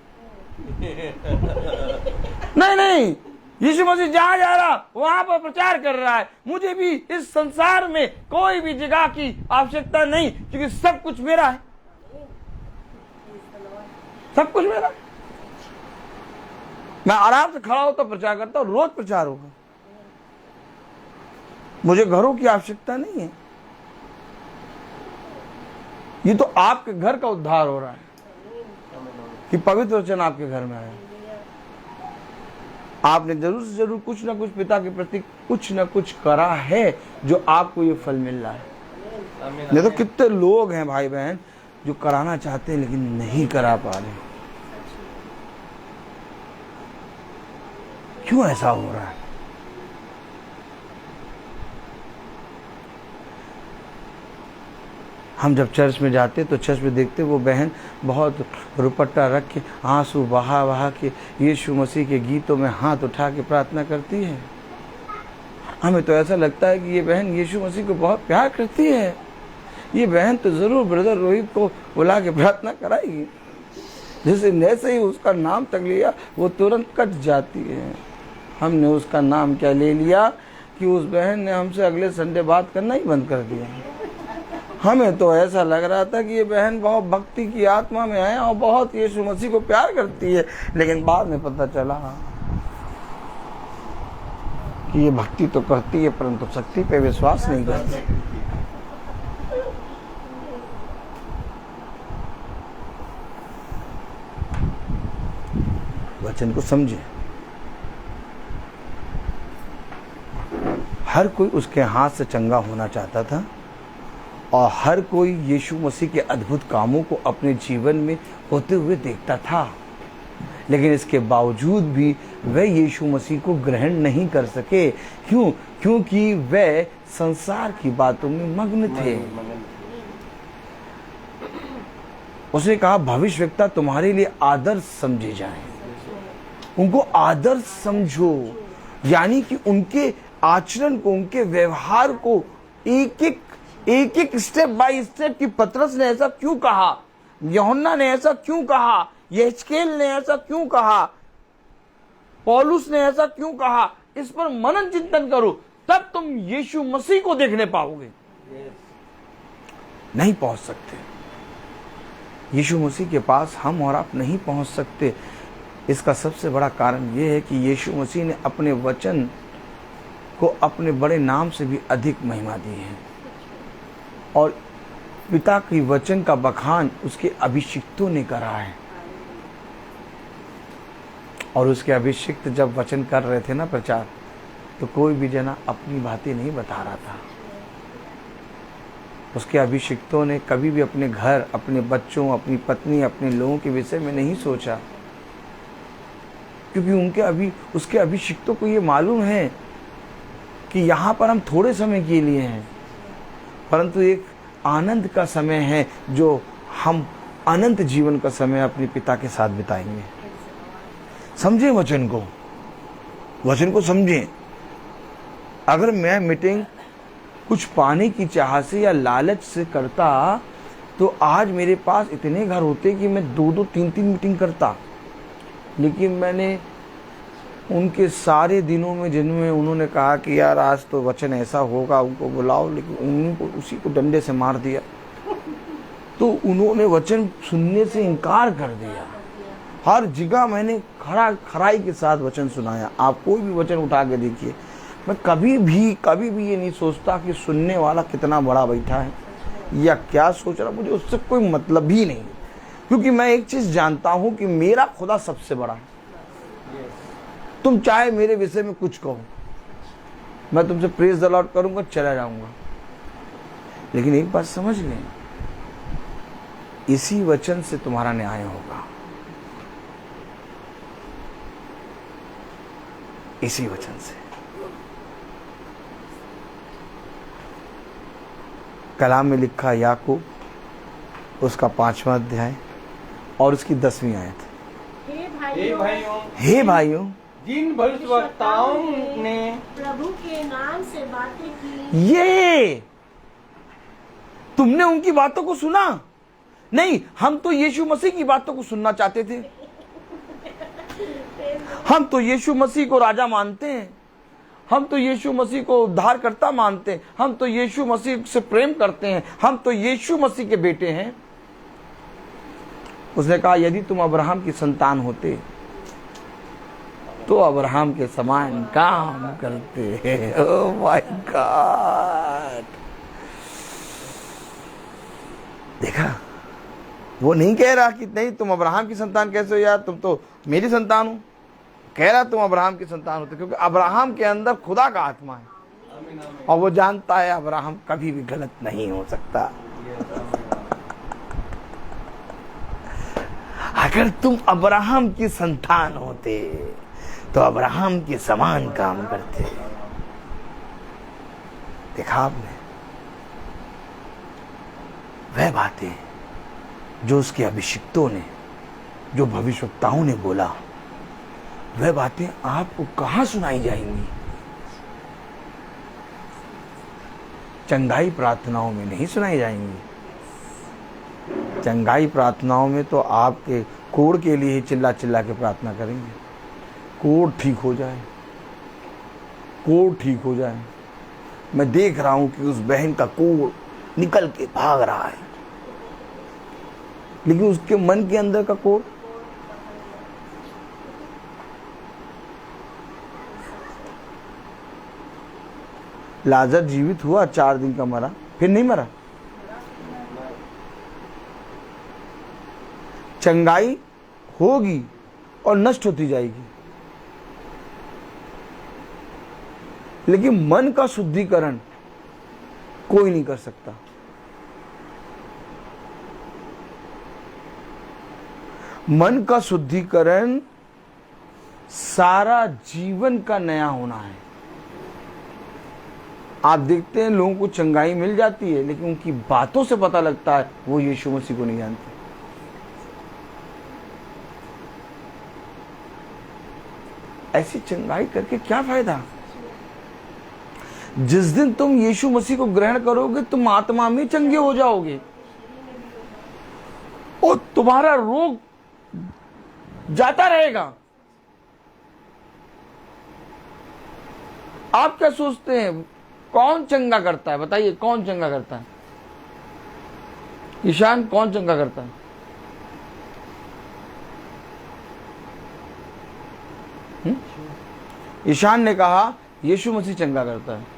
नहीं नहीं, यीशु मसीह जहां जा रहा वहां पर प्रचार कर रहा है। मुझे भी इस संसार में कोई भी जगह की आवश्यकता नहीं, क्योंकि सब कुछ मेरा है। सब कुछ मेरा है। मैं आराम से खड़ा होता प्रचार करता हूं, रोज प्रचार होगा। मुझे घरों की आवश्यकता नहीं है। ये तो आपके घर का उद्धार हो रहा है कि पवित्र वचन आपके घर में आया। आपने जरूर से जरूर कुछ ना कुछ पिता के प्रति कुछ ना कुछ करा है जो आपको ये फल मिल रहा है। नहीं तो कितने लोग हैं भाई बहन जो कराना चाहते हैं लेकिन नहीं करा पा रहे। क्यों ऐसा हो रहा है? हम जब चर्च में जाते तो चर्च में देखते वो बहन बहुत रुपट्टा रख के आंसू बहा बहा के यीशु मसीह के गीतों में हाथ उठा के प्रार्थना करती है। हमें तो ऐसा लगता है कि ये बहन यीशु मसीह को बहुत प्यार करती है, ये बहन तो ज़रूर ब्रदर रोहित को बुला के प्रार्थना कराएगी। जैसे ही उसका नाम तक लिया वो तुरंत कट जाती है। हमने उसका नाम क्या ले लिया कि उस बहन ने हमसे अगले संडे बात करना ही बंद कर दिया। हमें तो ऐसा लग रहा था कि ये बहन बहुत भक्ति की आत्मा में है और बहुत यीशु मसीह को प्यार करती है, लेकिन बाद में पता चला कि ये भक्ति तो करती है परंतु शक्ति पे विश्वास नहीं करती। वचन को समझे। हर कोई उसके हाथ से चंगा होना चाहता था और हर कोई यीशु मसीह के अद्भुत कामों को अपने जीवन में होते हुए देखता था, लेकिन इसके बावजूद भी वे यीशु मसीह को ग्रहण नहीं कर सके। क्यों? क्योंकि वे संसार की बातों में मग्न थे। उसने कहा भविष्यवक्ता तुम्हारे लिए आदर्श समझे जाएं, उनको आदर्श समझो, यानी कि उनके आचरण को, उनके व्यवहार को एक एक स्टेप बाय स्टेप की पतरस ने ऐसा क्यों कहा, यूहन्ना ने ऐसा क्यों कहा, यहेजकेल ने ऐसा क्यों कहा, पौलुस ने ऐसा क्यों कहा, इस पर मनन चिंतन करो, तब तुम यीशु मसीह को देखने पाओगे। नहीं पहुंच सकते यीशु मसीह के पास, हम और आप नहीं पहुंच सकते। इसका सबसे बड़ा कारण यह है कि यीशु मसीह ने अपने वचन को अपने बड़े नाम से भी अधिक महिमा दी है और पिता की वचन का बखान उसके अभिषिक्तों ने करा है। और उसके अभिषिक्त जब वचन कर रहे थे ना प्रचार, तो कोई भी जना अपनी बातें नहीं बता रहा था। उसके अभिषिक्तों ने कभी भी अपने घर, अपने बच्चों, अपनी पत्नी, अपने लोगों के विषय में नहीं सोचा, क्योंकि उसके अभिषिक्तों को ये मालूम है कि यहाँ पर हम थोड़े समय के लिए हैं, परंतु एक आनंद का समय है जो हम अनंत जीवन का समय अपने पिता के साथ बिताएंगे। समझे वचन को समझें। अगर मैं मीटिंग कुछ पाने की चाह से या लालच से करता तो आज मेरे पास इतने घर होते कि मैं 2-2, 3-3 मीटिंग करता, लेकिन मैंने उनके सारे दिनों में जिनमें उन्होंने कहा कि यार आज तो वचन ऐसा होगा, उनको बुलाओ, लेकिन उनको उसी को डंडे से मार दिया। तो उन्होंने वचन सुनने से इनकार कर दिया। हर जगह मैंने खराई के साथ वचन सुनाया। आप कोई भी वचन उठा के देखिए, मैं कभी भी ये नहीं सोचता कि सुनने वाला कितना बड़ा बैठा है या क्या सोच रहा, मुझे उससे कोई मतलब ही नहीं, क्योंकि मैं एक चीज जानता हूं कि मेरा खुदा सबसे बड़ा है। तुम चाहे मेरे विषय में कुछ कहो, मैं तुमसे प्रेज द लॉर्ड करूंगा, चला जाऊंगा, लेकिन एक बात समझ लें, इसी वचन से तुम्हारा न्याय होगा, इसी वचन से। कलाम में लिखा याकूब उसका 5वां अध्याय और उसकी 10वीं आयत। हे भाइयों, जिन भविष्यवक्ताओं ने प्रभु के नाम से बातें की, ये तुमने उनकी बातों को सुना? नहीं, हम तो यीशु मसीह की बातों को सुनना चाहते थे। हम तो यीशु मसीह को राजा मानते हैं, हम तो यीशु मसीह को उद्धारकर्ता मानते हैं, हम तो यीशु मसीह से प्रेम करते हैं, हम तो यीशु मसीह के बेटे हैं। उसने कहा यदि तुम अब्राहम की संतान होते तो अब्राहम के समान काम करते। ओह माय गॉड, देखा, वो नहीं कह रहा कि नहीं तुम अब्राहम की संतान कैसे हो यार, तुम तो मेरी संतान हो। कह रहा तुम अब्राहम की संतान होते, क्योंकि अब्राहम के अंदर खुदा का आत्मा है और वो जानता है अब्राहम कभी भी गलत नहीं हो सकता। अगर तुम अब्राहम की संतान होते तो अब्राहम के समान काम करते। देखा आपने, वह बातें जो उसके अभिषिक्तों ने, जो भविष्यवक्ताओं ने बोला, वह बातें आपको कहां सुनाई जाएंगी? चंगाई प्रार्थनाओं में नहीं सुनाई जाएंगी। चंगाई प्रार्थनाओं में तो आपके कोढ़ के लिए ही चिल्ला चिल्ला के प्रार्थना करेंगे, कोढ़ ठीक हो जाए, कोढ़ ठीक हो जाए। मैं देख रहा हूं कि उस बहन का कोढ़ निकल के भाग रहा है, लेकिन उसके मन के अंदर का कोढ़, लाजर जीवित हुआ, 4 दिन का मरा, फिर नहीं मरा। चंगाई होगी और नष्ट होती जाएगी, लेकिन मन का शुद्धिकरण कोई नहीं कर सकता। मन का शुद्धिकरण सारा जीवन का नया होना है। आप देखते हैं लोगों को चंगाई मिल जाती है, लेकिन उनकी बातों से पता लगता है वो यीशु मसीह को नहीं जानते। ऐसी चंगाई करके क्या फायदा? जिस दिन तुम यीशु मसीह को ग्रहण करोगे, तुम आत्मा में चंगे हो जाओगे और तुम्हारा रोग जाता रहेगा। आप क्या सोचते हैं कौन चंगा करता है? बताइए, कौन चंगा करता है? ईशान, कौन चंगा करता है? ईशान ने कहा यीशु मसीह चंगा करता है।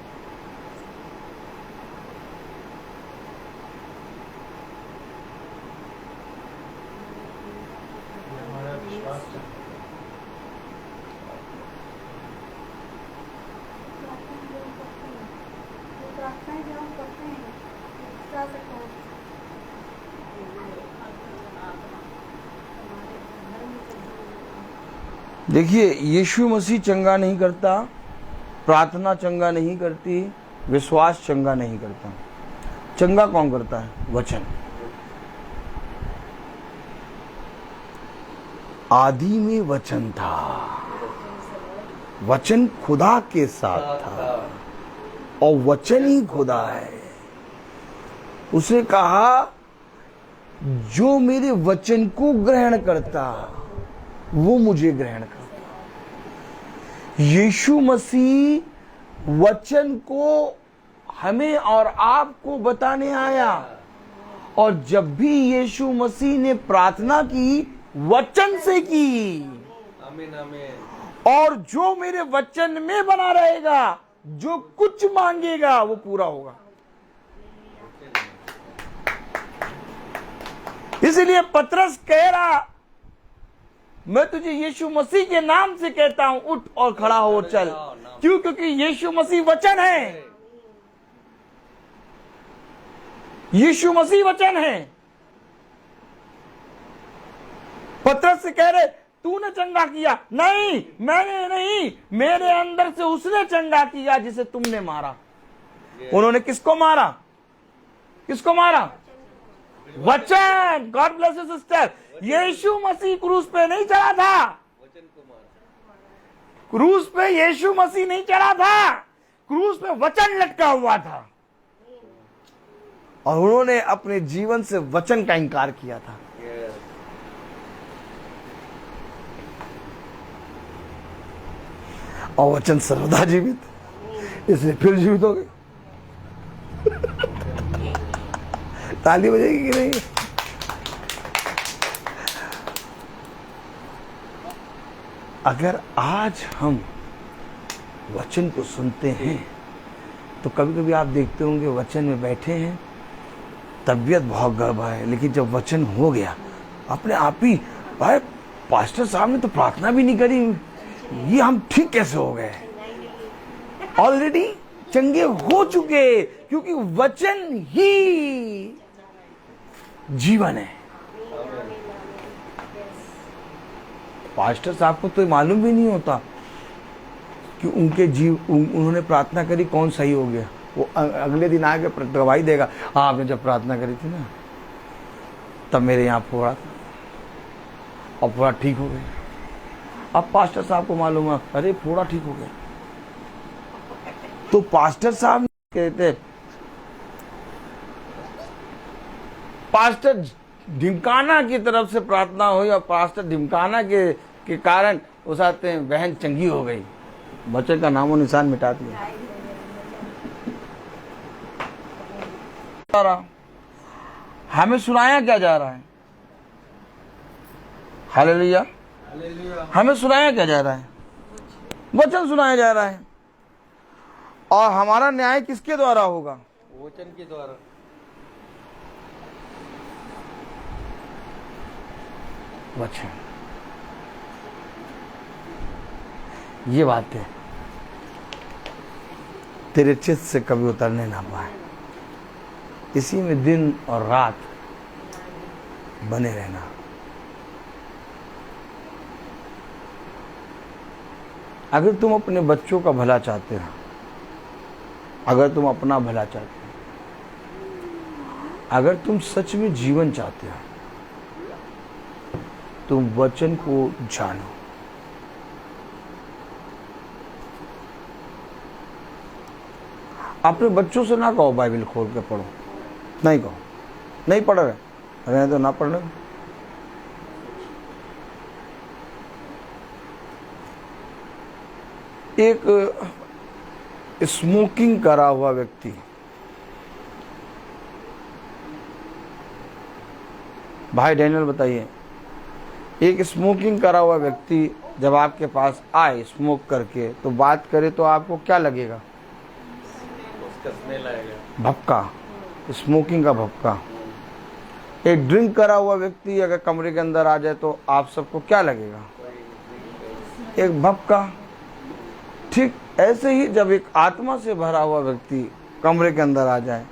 देखिए, यीशु मसीह चंगा नहीं करता, प्रार्थना चंगा नहीं करती, विश्वास चंगा नहीं करता। चंगा कौन करता है? वचन। आदि में वचन था, वचन खुदा के साथ था और वचन ही खुदा है। उसने कहा जो मेरे वचन को ग्रहण करता वो मुझे ग्रहण करता। यीशु मसीह वचन को हमें और आपको बताने आया, और जब भी यीशु मसीह ने प्रार्थना की, वचन से की। आमीन आमीन। और जो मेरे वचन में बना रहेगा, जो कुछ मांगेगा वो पूरा होगा। इसलिए पतरस कह रहा, मैं तुझे यीशु मसीह के नाम से कहता हूं, उठ और खड़ा हो चल। क्यों? क्योंकि यीशु मसीह वचन है। यीशु मसीह वचन है। पतरस से कह रहे तूने चंगा किया? नहीं, मैंने नहीं, मेरे अंदर से उसने चंगा किया जिसे तुमने मारा। उन्होंने किसको मारा? किसको मारा? वचन। God bless you sister. Yeshu Masih क्रूस पे नहीं चढ़ा था, क्रूस पे यीशु मसीह नहीं चढ़ा था, क्रूस पे वचन लटका हुआ था, और उन्होंने अपने जीवन से वचन का इनकार किया था। और वचन सर्वदा जीवित, इसलिए फिर जीवित हो गए। ताली बजेगी कि नहीं? अगर आज हम वचन को सुनते हैं तो कभी कभी आप देखते होंगे वचन में बैठे हैं, तबीयत बहुत गड़बड़ है, लेकिन जब वचन हो गया अपने आप ही, भाई पास्टर साहब ने तो प्रार्थना भी नहीं करी, ये हम ठीक कैसे हो गए? ऑलरेडी चंगे हो चुके, क्योंकि वचन ही जीवन है। पास्टर साहब को तो मालूम भी नहीं होता कि उन्होंने प्रार्थना करी, कौन सही हो गया। वो अगले दिन आके गवाही देगा, हाँ आपने जब प्रार्थना करी थी ना तब मेरे यहाँ फोड़ा था और फोड़ा ठीक हो गया। अब पास्टर साहब को मालूम है, अरे फोड़ा ठीक हो गया। तो पास्टर साहब कहते, पास्टर ढिमकाना की तरफ से प्रार्थना हुई और पास्टर ढिमकाना के कारण उस आते हैं बहन चंगी हो गई, बच्चे का नामो निशान मिटा दिया। हमें सुनाया क्या जा रहा है? हालेलुया। हमें सुनाया क्या जा रहा है? वचन सुनाया जा रहा है। और हमारा न्याय किसके द्वारा होगा? वचन के द्वारा। वचन। ये बात है तेरे चित्त से कभी उतरने ना पाए, इसी में दिन और रात बने रहना। अगर तुम अपने बच्चों का भला चाहते हो, अगर तुम अपना भला चाहते हो, अगर तुम सच में जीवन चाहते हो, तुम वचन को जानो। अपने बच्चों से ना कहो बाइबल खोल के पढ़ो, नहीं कहो, नहीं पढ़ रहे तो ना पढ़ने। एक स्मोकिंग करा हुआ व्यक्ति, भाई डैनियल बताइए, एक स्मोकिंग करा हुआ व्यक्ति जब आपके पास आए स्मोक करके तो बात करे तो आपको क्या लगेगा? उसका स्मेल आएगा, भपका, स्मोकिंग का भपका। एक ड्रिंक करा हुआ व्यक्ति अगर कमरे के अंदर आ जाए तो आप सबको क्या लगेगा? एक भपका। ठीक ऐसे ही जब एक आत्मा से भरा हुआ व्यक्ति कमरे के अंदर आ जाए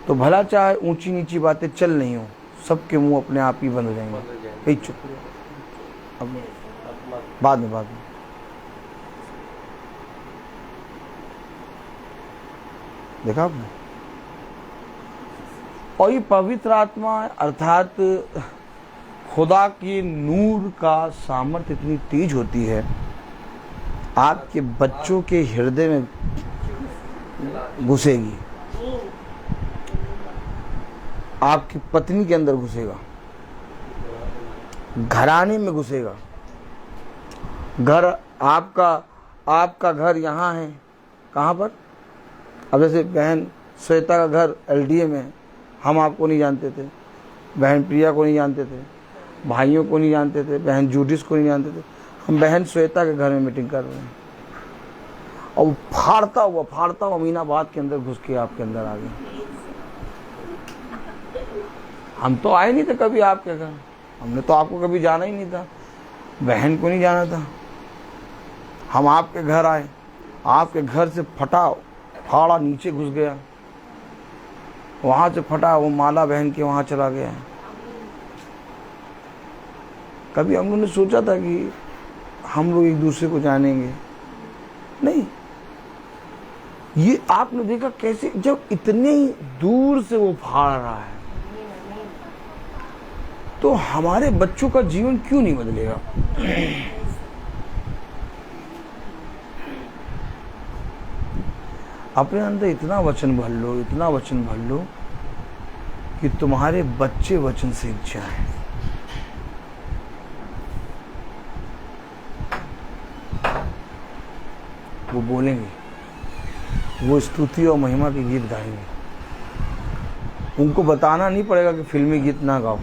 तो भला चाहे ऊंची नीची बातें चल नहीं हो, सबके मुंह अपने आप ही बंद हो जाएंगे। चुप, अब बाद में देखा आपने? और ये पवित्र आत्मा अर्थात खुदा की नूर का सामर्थ्य इतनी तेज होती है, आपके बच्चों के हृदय में घुसेगी, आपकी पत्नी के अंदर घुसेगा, घराने में घुसेगा। घर आपका घर यहाँ है, कहाँ पर? अब जैसे बहन श्वेता का घर LDA में है, हम आपको नहीं जानते थे, बहन प्रिया को नहीं जानते थे, भाइयों को नहीं जानते थे, बहन जूडिस को नहीं जानते थे। हम बहन श्वेता के घर में मीटिंग कर रहे हैं और फाड़ता हुआ अमीनाबाद के अंदर घुस के आपके अंदर आ गया। हम तो आए नहीं थे कभी आपके घर, हमने तो आपको कभी जाना ही नहीं था, बहन को नहीं जाना था। हम आपके घर आए, आपके घर से फाड़ा नीचे घुस गया, वहां से फटा वो माला बहन के वहां चला गया। कभी हम लोगों ने सोचा था कि हम लोग एक दूसरे को जानेंगे? नहीं। ये आपने देखा कैसे जब इतने ही दूर से वो फाड़ रहा है तो हमारे बच्चों का जीवन क्यों नहीं बदलेगा? अपने अंदर इतना वचन भर लो कि तुम्हारे बच्चे वचन सीख जाएं। वो बोलेंगे, वो स्तुति और महिमा के गीत गाएंगे। उनको बताना नहीं पड़ेगा कि फिल्मी गीत ना गाओ,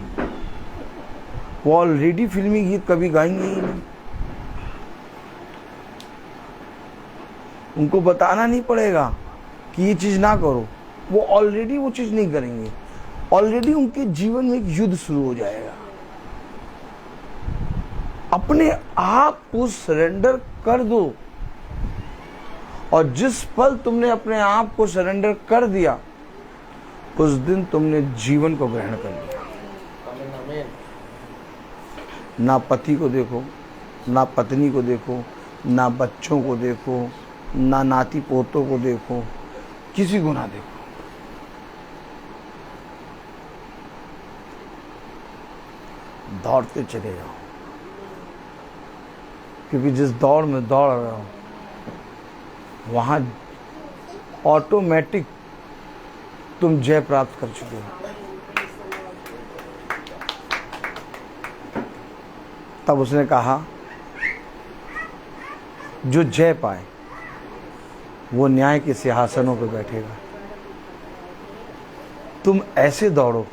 वो ऑलरेडी फिल्मी गीत कभी गाएंगे ही नहीं। उनको बताना नहीं पड़ेगा कि ये चीज ना करो, वो ऑलरेडी वो चीज नहीं करेंगे। ऑलरेडी उनके जीवन में एक युद्ध शुरू हो जाएगा। अपने आप को सरेंडर कर दो, और जिस पल तुमने अपने आप को सरेंडर कर दिया उस दिन तुमने जीवन को ग्रहण कर लिया। ना पति को देखो, ना पत्नी को देखो, ना बच्चों को देखो, ना नाती पोतों को देखो, किसी को ना देखो। दौड़ते चले जाओ, क्योंकि जिस दौड़ में दौड़ रहे हो वहां ऑटोमेटिक तुम जय प्राप्त कर चुके हो। तब उसने कहा जो जय पाए वो न्याय के सिंहासनों पर बैठेगा। तुम ऐसे दौड़ो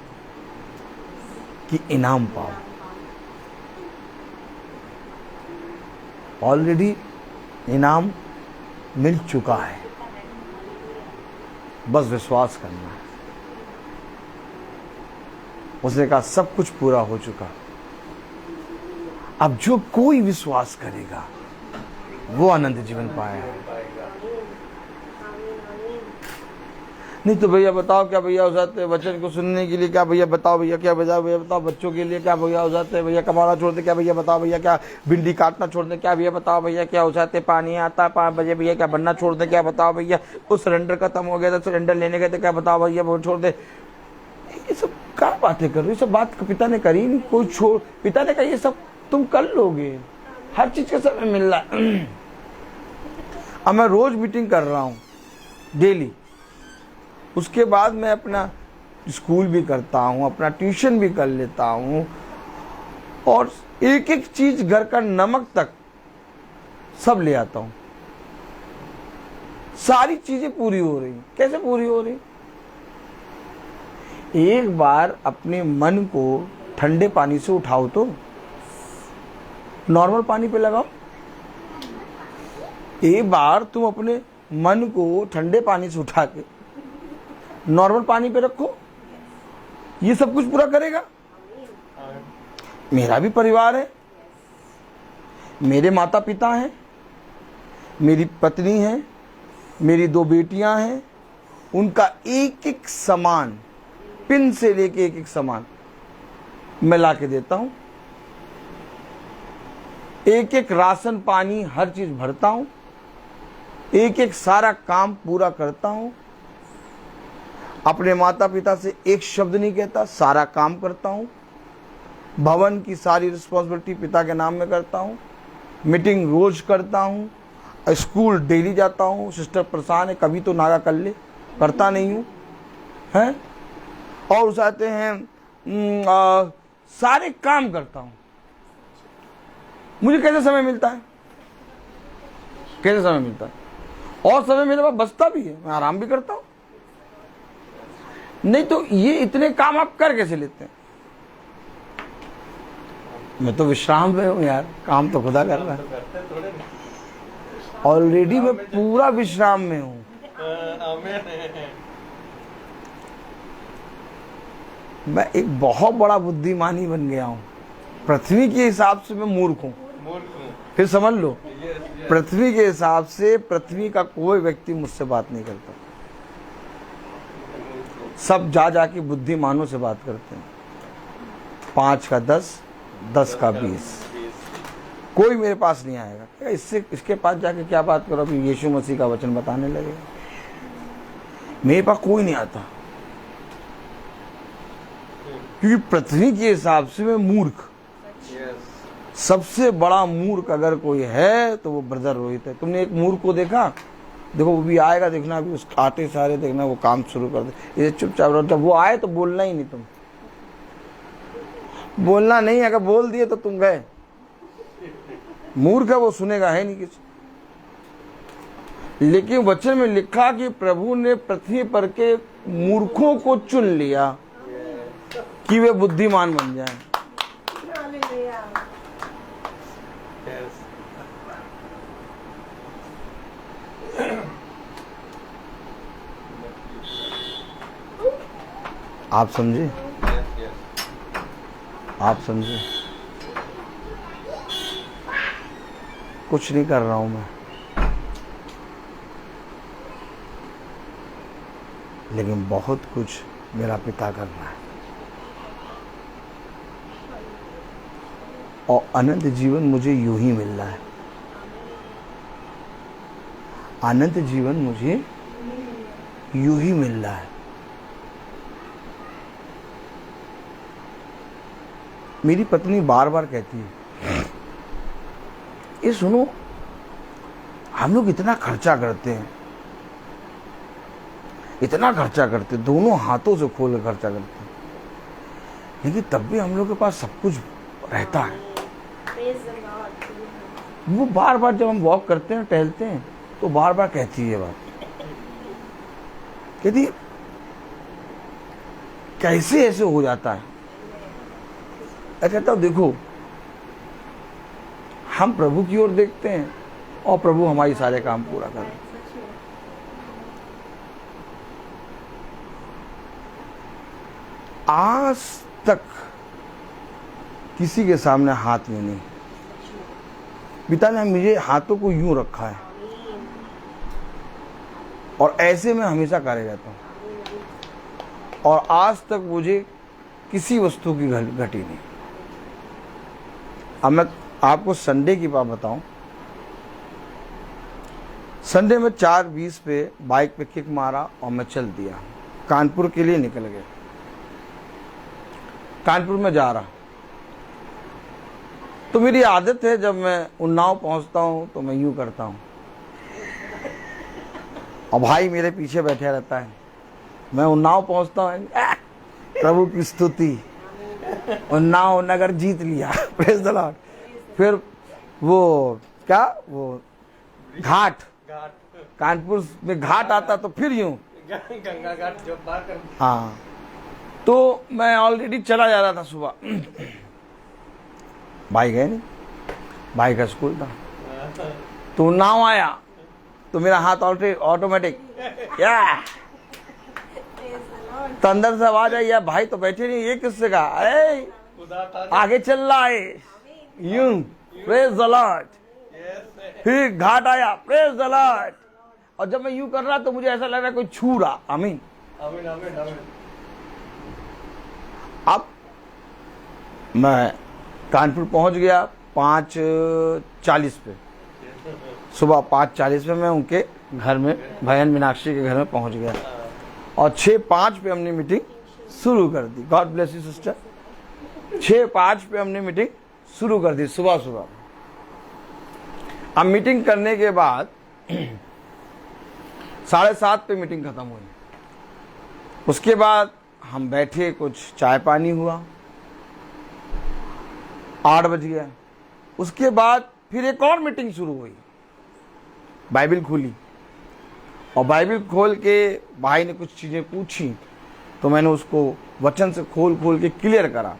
कि इनाम पाओ। ऑलरेडी इनाम मिल चुका है, बस विश्वास करना है। उसने कहा सब कुछ पूरा हो चुका, अब जो कोई विश्वास करेगा वो अनंत जीवन पाएगा। नहीं तो भैया बताओ क्या भैया हो जाते हैं वचन को सुनने के लिए, क्या भैया बताओ, भैया क्या बताओ, भैया बताओ बच्चों के लिए क्या भैया हो जाते हैं, भैया कमाना छोड़ दे क्या भैया बताओ, भैया क्या भिंडी काटना छोड़ दे क्या भैया बताओ, भैया क्या हो जाते पानी आता 5 बजे, भैया क्या बनना छोड़ दे क्या बताओ, भैया वो सिलेंडर खत्म हो गया था सिलेंडर लेने गए थे क्या बताओ भैया वो छोड़ दे। ये सब क्या बातें कर रहे हो, ये सब बात पिता ने करी नहीं, कोई छोड़, पिता ने कहा ये सब तुम कर लोगे, हर चीज का समय मिल रहा है। अब मैं रोज मीटिंग कर रहा हूँ डेली, उसके बाद मैं अपना स्कूल भी करता हूँ, अपना ट्यूशन भी कर लेता हूँ, और एक एक चीज घर का नमक तक सब ले आता हूँ। सारी चीजें पूरी हो रही। कैसे पूरी हो रही? एक बार अपने मन को ठंडे पानी से उठाओ तो नॉर्मल पानी पे लगाओ। एक बार तुम अपने मन को ठंडे पानी से उठा के नॉर्मल पानी पे रखो, ये सब कुछ पूरा करेगा। मेरा भी परिवार है, मेरे माता पिता हैं, मेरी पत्नी है, मेरी 2 बेटियां हैं, उनका एक एक सामान पिन से लेके एक एक सामान मैं ला के देता हूं, एक एक राशन पानी हर चीज भरता हूं, एक एक सारा काम पूरा करता हूं। अपने माता पिता से एक शब्द नहीं कहता, सारा काम करता हूं। भवन की सारी रिस्पॉन्सिबिलिटी पिता के नाम में करता हूं। मीटिंग रोज करता हूं, स्कूल डेली जाता हूं। सिस्टर परेशान है, कभी तो नागा कर ले, करता नहीं हूं हैं। और उस आते हैं सारे काम करता हूं। मुझे कैसे समय मिलता है? कैसे समय मिलता है? और समय मेरे पास बचता भी है, मैं आराम भी करता हूं। नहीं तो ये इतने काम आप कर कैसे लेते हैं? मैं तो विश्राम में हूं यार, काम तो खुदा कर रहा है। ऑलरेडी मैं पूरा विश्राम में हूं। मैं एक बहुत बड़ा बुद्धिमानी बन गया हूं। पृथ्वी के हिसाब से मैं मूर्ख हूं। फिर समझ लो, पृथ्वी के हिसाब से पृथ्वी का कोई व्यक्ति मुझसे बात नहीं करता। सब जा जाके बुद्धिमानों से बात करते हैं। 5 का 10, 10 का 20। कोई मेरे पास नहीं आएगा, इससे इसके पास जाके क्या बात करो, अभी यीशु मसीह का वचन बताने लगे। मेरे पास कोई नहीं आता, क्योंकि पृथ्वी के हिसाब से मैं मूर्ख। सबसे बड़ा मूर्ख अगर कोई है तो वो ब्रदर रोहित है। तुमने एक मूर्ख को देखा? देखो वो भी आएगा, देखना अभी उस आटे सारे देखना वो काम शुरू कर दे। ये चुपचाप रहो, जब वो आए तो बोलना ही नहीं। तुम बोलना नहीं, अगर बोल दिए तो तुम गए। मूर्ख है वो, सुनेगा है नहीं किसी। लेकिन वचन में लिखा कि प्रभु ने पृथ्वी पर के मूर्खों को चुन लिया कि वे बुद्धिमान बन जाएं। आप समझे? आप समझे? कुछ नहीं कर रहा हूं मैं, लेकिन बहुत कुछ मेरा पिता कर रहा है। और अनंत जीवन मुझे यूं ही मिल रहा है। अनंत जीवन मुझे यूं ही मिल रहा है। मेरी पत्नी बार बार कहती है, ये सुनो, हम लोग इतना खर्चा करते हैं, इतना खर्चा करते, दोनों हाथों से खोल कर खर्चा करते हैं, लेकिन तब भी हम लोग के पास सब कुछ रहता है। वो बार बार जब हम वॉक करते हैं, टहलते हैं, तो बार बार कहती है ये बात, कहती कैसे ऐसे हो जाता है। मैं कहता हूं देखो, हम प्रभु की ओर देखते हैं और प्रभु हमारी सारे काम पूरा कर रहे हैं। आज तक किसी के सामने हाथ में नहीं, पिता ने मुझे हाथों को यूं रखा है और ऐसे में हमेशा कार्य रहता हूं, और आज तक मुझे किसी वस्तु की घटी नहीं। अब मैं आपको संडे की बात बताऊं, संडे में 4:20 पे बाइक पे किक मारा और मैं चल दिया, कानपुर के लिए निकल गया। कानपुर में जा रहा, तो मेरी आदत है जब मैं उन्नाव पहुंचता हूं तो मैं यूं करता हूं, और भाई मेरे पीछे बैठा रहता है। मैं उन्नाव पहुंचता हूं, प्रभु की स्तुति, उन्नाव नगर जीत लिया, प्रेज द लॉर्ड। फिर वो क्या, वो घाट, कानपुर में घाट आता तो फिर यूं गंगा घाट जो पार कर, हाँ, तो मैं ऑलरेडी चला जा रहा था सुबह, भाई गए नहीं, भाई का स्कूल था, तो नाव आया तो मेरा हाथ ऑटोमेटिक क्या, तो अंदर से आवाज आई, यार भाई तो बैठे नहीं, ये किससे का, अरे आगे चल रहा है यूं, प्रेज द लॉर्ड। फिर घाट आया, प्रेज द लॉर्ड, और जब मैं यूं कर रहा तो मुझे ऐसा लग रहा कोई छू रहा, आमीन आमीन आमीन आमीन। अब मैं कानपुर पहुंच गया 5:40 पे, सुबह 5:40 पे मैं उनके घर में, भयन मीनाक्षी के घर में पहुंच गया, और 6:05 पे हमने मीटिंग शुरू कर दी। God bless you sister. 6:05 पे हमने मीटिंग शुरू कर दी सुबह सुबह। अब मीटिंग करने के बाद 7:30 पे मीटिंग खत्म हुई। उसके बाद हम बैठे, कुछ चाय पानी हुआ, 8 बज गया। उसके बाद फिर एक और मीटिंग शुरू हुई, बाइबल खुली, और बाइबल खोल के भाई ने कुछ चीज़ें पूछी, तो मैंने उसको वचन से खोल खोल के क्लियर करा,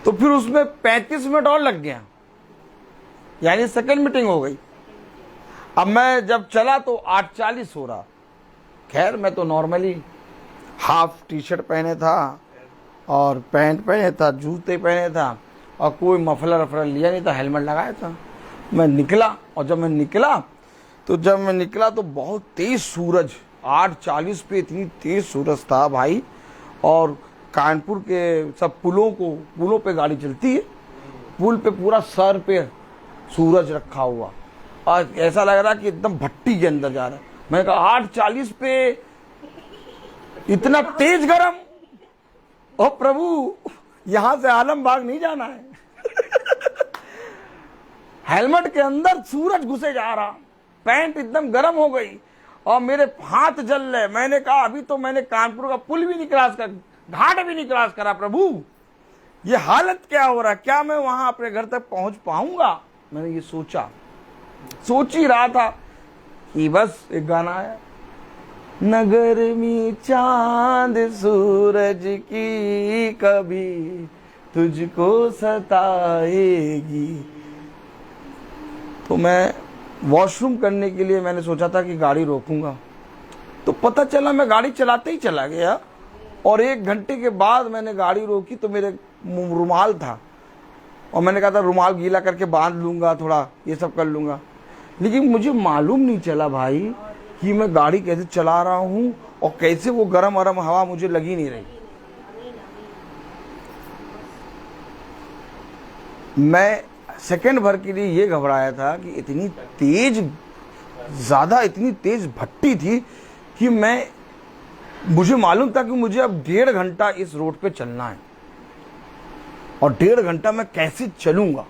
तो फिर उसमें 35 मिनट और लग गया, यानी सेकंड मीटिंग हो गई। अब मैं जब चला तो 8:40 हो रहा। खैर मैं तो नॉर्मली हाफ टी शर्ट पहने था और पैंट पहने था, जूते पहने था, और कोई मफलर वफलर लिया नहीं था, हेलमेट लगाया था। मैं निकला, और जब मैं निकला तो बहुत तेज सूरज, 8:40 पे इतनी तेज सूरज था भाई, और कानपुर के सब पुलों पे गाड़ी चलती है, पुल पे पूरा सर पे सूरज रखा हुआ, और ऐसा लग रहा कि एकदम भट्टी के अंदर जा रहा है। मैंने कहा 8:40 पे इतना तेज गरम, ओ प्रभु यहां से आलमबाग नहीं जाना है। हेलमेट के अंदर सूरज घुसे जा रहा, पैंट एकदम गर्म हो गई, और मेरे हाथ जल रहे। मैंने कहा अभी तो मैंने कानपुर का पुल भी नहीं क्रॉस कर, घाट भी नहीं क्रॉस करा, प्रभु ये हालत क्या हो रहा है, क्या मैं वहां अपने घर तक पहुंच पाऊंगा। मैंने ये सोच ही रहा था कि बस एक गाना आया, नगर में चांद सूरज की कभी तुझको सताएगी। तो मैं वॉशरूम करने के लिए मैंने सोचा था कि गाड़ी रोकूंगा, तो पता चला मैं गाड़ी चलाते ही चला गया, और 1 घंटे के बाद मैंने गाड़ी रोकी तो मेरे रुमाल था, और मैंने कहा था रुमाल गीला करके बांध लूंगा, थोड़ा ये सब कर लूंगा, लेकिन मुझे मालूम नहीं चला भाई कि मैं गाड़ी कैसे चला रहा हूं, और कैसे वो गरम हवा मुझे लगी नहीं रही। मैं सेकंड भर के लिए ये घबराया था कि इतनी तेज भट्टी थी कि मुझे मालूम था कि मुझे अब 1.5 घंटा इस रोड पे चलना है। और 1.5 घंटा मैं कैसे चलूंगा,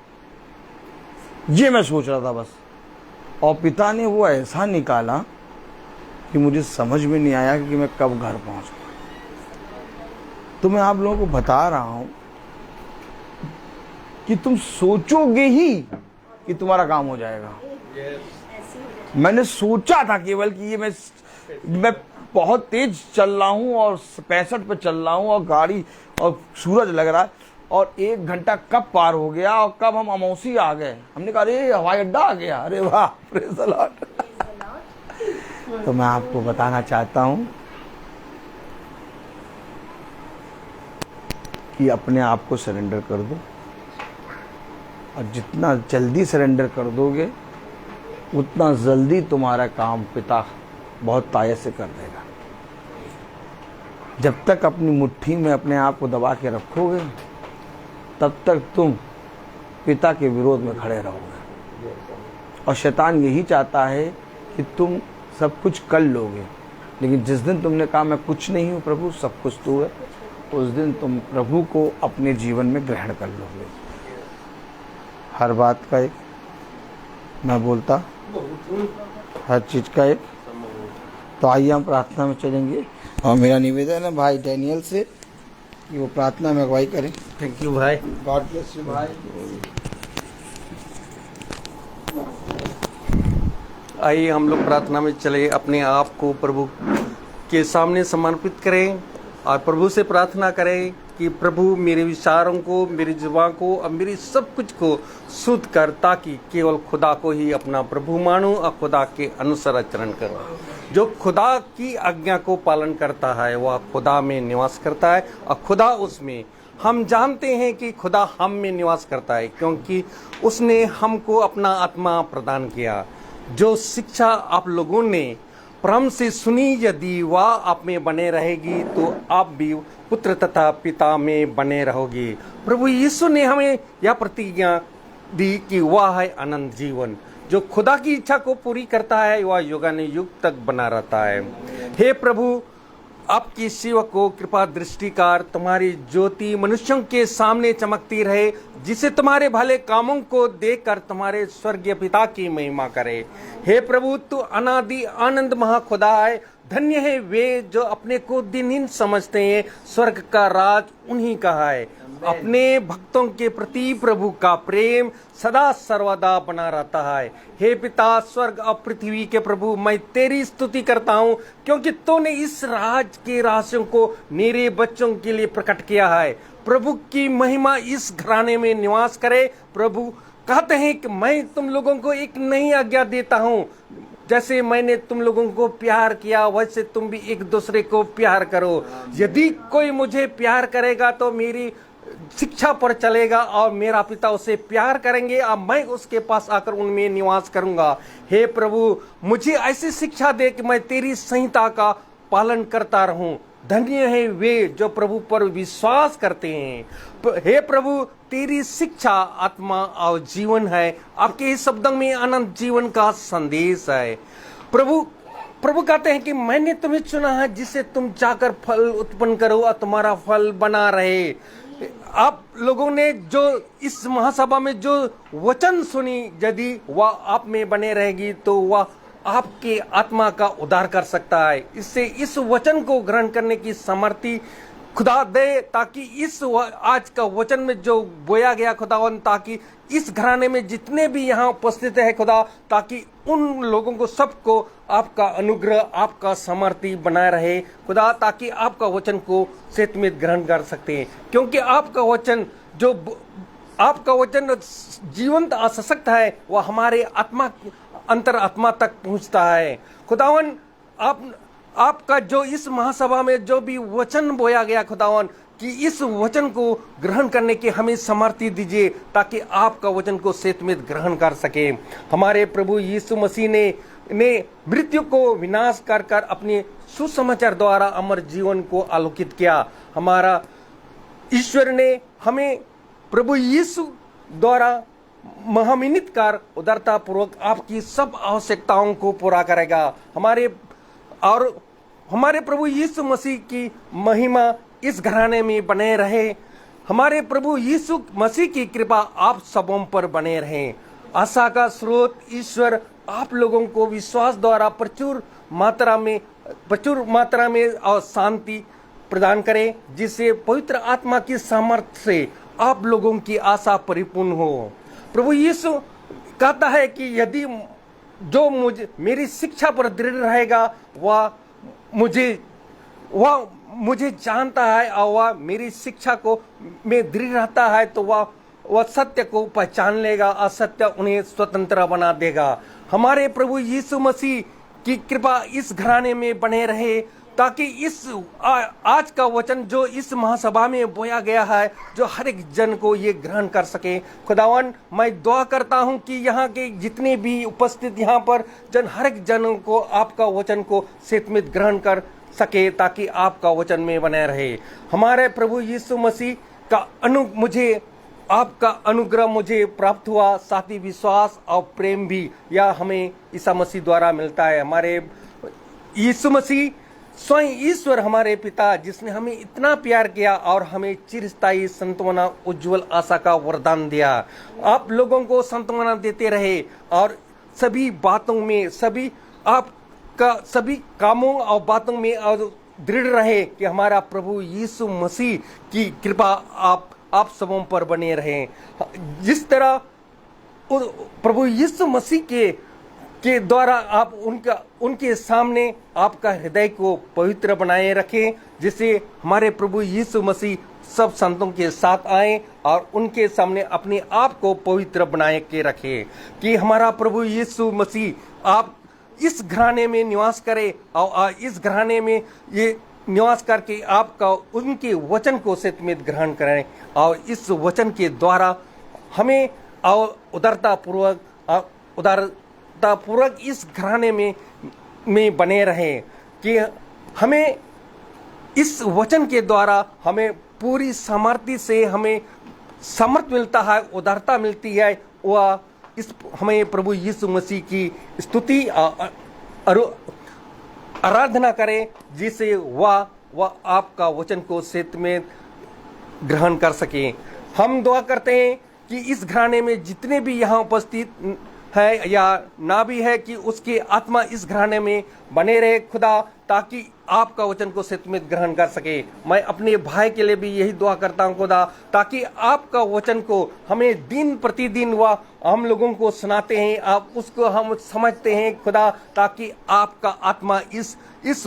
ये मैं सोच रहा था बस। और पिता ने वो ऐसा निकाला कि मुझे समझ में नहीं आया कि मैं कब घर पहुंचूंगा। तो मैं आप लोगों को बता रहा हूं कि तुम सोचोगे ही कि तुम्हारा काम हो जाएगा। मैंने सोचा था केवल कि ये मैं बहुत तेज चल रहा हूं और 65 पे चल रहा हूं और गाड़ी और सूरज लग रहा है, और 1 घंटा कब पार हो गया और कब हम अमौसी आ गए। हमने कहा अरे हवाई अड्डा आ गया, अरे वाह, प्रेज़ द लॉर्ड। तो मैं आपको बताना चाहता हूं कि अपने आप को सरेंडर कर दो, और जितना जल्दी सरेंडर कर दोगे उतना जल्दी तुम्हारा काम पिता बहुत तायत से कर देगा। जब तक अपनी मुट्ठी में अपने आप को दबा के रखोगे तब तक तुम पिता के विरोध में खड़े रहोगे, और शैतान यही चाहता है कि तुम सब कुछ कर लोगे, लेकिन जिस दिन तुमने कहा मैं कुछ नहीं हूँ प्रभु, सब कुछ तू है, उस दिन तुम प्रभु को अपने जीवन में ग्रहण कर लोगे। हर बात का एक मैं बोलता, हर चीज का एक। तो आइए हम प्रार्थना में चलेंगे, और मेरा निवेदन है भाई डैनियल से कि वो प्रार्थना में अगुवाई करें। थैंक यू भाई। गॉड ब्लेस यू भाई। आइए हम लोग प्रार्थना में चले, अपने आप को प्रभु के सामने समर्पित करें और प्रभु से प्रार्थना करें कि प्रभु मेरे विचारों को, मेरी जुबान को और मेरी सब कुछ को शुद्ध कर, ताकि केवल खुदा को ही अपना प्रभु मानूं और खुदा के अनुसार आचरण करूं। जो खुदा की आज्ञा को पालन करता है वह खुदा में निवास करता है और खुदा उसमें। हम जानते हैं कि खुदा हम में निवास करता है क्योंकि उसने हमको अपना आत्मा प्रदान किया। जो शिक्षा आप लोगों ने परम से सुनी, यदि वह आप में बने रहेगी तो आप भी पुत्र तथा पिता में बने रहोगे। प्रभु यीशु ने हमें यह प्रतिज्ञा दी कि वह है अनंत जीवन। जो खुदा की इच्छा को पूरी करता है वह युगानुयुग तक बना रहता है। हे प्रभु, आपकी सेवक को कृपा दृष्टिकार तुम्हारी ज्योति मनुष्यों के सामने चमकती रहे, जिसे तुम्हारे भले कामों को देखकर तुम्हारे स्वर्गीय पिता की महिमा करे। हे प्रभु, तू अनादि आनंद महाखुदा है। धन्य है वे जो अपने को दिनहीन समझते हैं, स्वर्ग का राज उन्हीं का है। अपने भक्तों के प्रति प्रभु का प्रेम सदा सर्वदा बना रहता है। हे पिता, स्वर्ग और पृथ्वी के प्रभु, मैं तेरी स्तुति करता हूँ क्योंकि तूने इस राज के रहस्यों को मेरे बच्चों के लिए प्रकट किया है। प्रभु की महिमा इस घराने में निवास करे। प्रभु कहते हैं कि मैं तुम लोगों को एक नई आज्ञा देता हूँ, जैसे मैंने तुम लोगों को प्यार किया वैसे तुम भी एक दूसरे को प्यार करो। यदि कोई मुझे प्यार करेगा तो मेरी शिक्षा पर चलेगा और मेरा पिता उसे प्यार करेंगे और मैं उसके पास आकर उनमें निवास करूंगा। हे प्रभु, मुझे ऐसी शिक्षा दे कि मैं तेरी संहिता का पालन करता रहूं। धन्य है वे जो प्रभु पर विश्वास करते हैं। हे प्रभु, तेरी शिक्षा आत्मा और जीवन है। आपके ही शब्दों में अनंत जीवन का संदेश है। प्रभु कहते हैं कि मैंने तुम्हें चुना है जिससे तुम जाकर फल उत्पन्न करो और तुम्हारा फल बना रहे। आप लोगों ने जो इस महासभा में जो वचन सुनी, यदि वह आप में बने रहेगी तो वह आपके आत्मा का उद्धार कर सकता है। इससे इस वचन को ग्रहण करने की सामर्थ्य खुदा दे, ताकि इस आज का वचन में जो बोया गया खुदावन, ताकि इस घराने में जितने भी यहाँ उपस्थित है खुदा, ताकि उन लोगों को सबको आपका अनुग्रह, आपका सामर्थ्य बनाए रहे खुदा, ताकि आपका वचन को सेतमित ग्रहण कर सकते हैं। क्योंकि आपका वचन आपका वचन जीवंत और सशक्त है, वह हमारे आत्मा अंतर आत्मा तक पहुंचता है। खुदावन, आपका जो इस महासभा में जो भी वचन बोया गया खुदावन, कि इस वचन को ग्रहण करने की हमें सामर्थ्य दीजिए, ताकि आपका वचन को सेतमित ग्रहण कर सके। हमारे प्रभु यीशु मसीह ने मृत्यु को विनाश कर कर अपने सुसमाचार द्वारा अमर जीवन को आलोकित किया। हमारा ईश्वर ने हमें प्रभु यीशु द्वारा महामिनित कर उदारता पूर्वक आपकी सब आवश्यकताओं को पूरा करेगा। हमारे प्रभु यीशु मसीह की महिमा इस घराने में बने रहे। हमारे प्रभु यीशु मसीह की कृपा आप सबों पर बने रहें। आशा का स्रोत ईश्वर आप लोगों को विश्वास द्वारा प्रचुर मात्रा में और शांति प्रदान करे, जिससे पवित्र आत्मा की सामर्थ्य से आप लोगों की आशा परिपूर्ण हो। प्रभु यीशु कहता है कि यदि जो मेरी शिक्षा पर दृढ़ रहेगा वह मुझे जानता है और वह मेरी शिक्षा को में दृढ़ रहता है तो वह सत्य को पहचान लेगा और सत्य उन्हें स्वतंत्र बना देगा। हमारे प्रभु यीशु मसीह की कृपा इस घराने में बने रहे, ताकि इस आज का वचन जो इस महासभा में बोया गया है, जो हर एक जन को ये ग्रहण कर सके। खुदावन, मैं दुआ करता हूँ कि यहाँ के जितने भी उपस्थित यहाँ पर जन, हर एक जनों को आपका वचन को सेतमित ग्रहण कर सके, ताकि आपका वचन में बने रहे। हमारे प्रभु यीशु मसीह का मुझे आपका अनुग्रह मुझे प्राप्त हुआ, साथ ही विश्वास और प्रेम भी यह हमें ईसा मसीह द्वारा मिलता है। हमारे यीशु मसीह स्वयं ईश्वर हमारे पिता, जिसने हमें इतना प्यार किया और हमें चिरस्थायी सांत्वना उज्जवल आशा का वरदान दिया। आप लोगों को सांत्वना देते रहे और सभी बातों में सभी कामों और बातों में और दृढ़ रहे कि हमारा प्रभु यीशु मसीह की कृपा आप सबों पर बने रहे। जिस तरह प्रभु यीशु मसीह के द्वारा आप उनके सामने आपका हृदय को पवित्र बनाए रखें, जिससे हमारे प्रभु यीशु मसीह सब संतों के साथ आए और उनके सामने अपने आप को पवित्र बनाए के रखे। कि हमारा प्रभु यीशु मसीह आप इस घराने में निवास करे और इस घराने में ये निवास करके आपका उनके वचन को सत्मित ग्रहण करें और इस वचन के द्वारा हमें और उदारतापूर्वक इस घराने में बने रहें। कि हमें इस वचन के द्वारा हमें पूरी सामर्थ्य से हमें समर्थ मिलता है, उदारता मिलती है। वह हमें प्रभु यीशु मसीह की स्तुति आराधना करें, जिससे वह आपका वचन को सत्य में ग्रहण कर सके। हम दुआ करते हैं कि इस घराने में जितने भी यहाँ उपस्थित है या ना भी है, कि उसकी आत्मा इस घराने में बने रहे खुदा, ताकि आपका वचन को सत्य में ग्रहण कर सके। मैं अपने भाई के लिए भी यही दुआ करता हूँ खुदा, ताकि आपका वचन को हमें दिन प्रतिदिन वह हम लोगों को सुनाते हैं, आप उसको हम समझते हैं खुदा, ताकि आपका आत्मा इस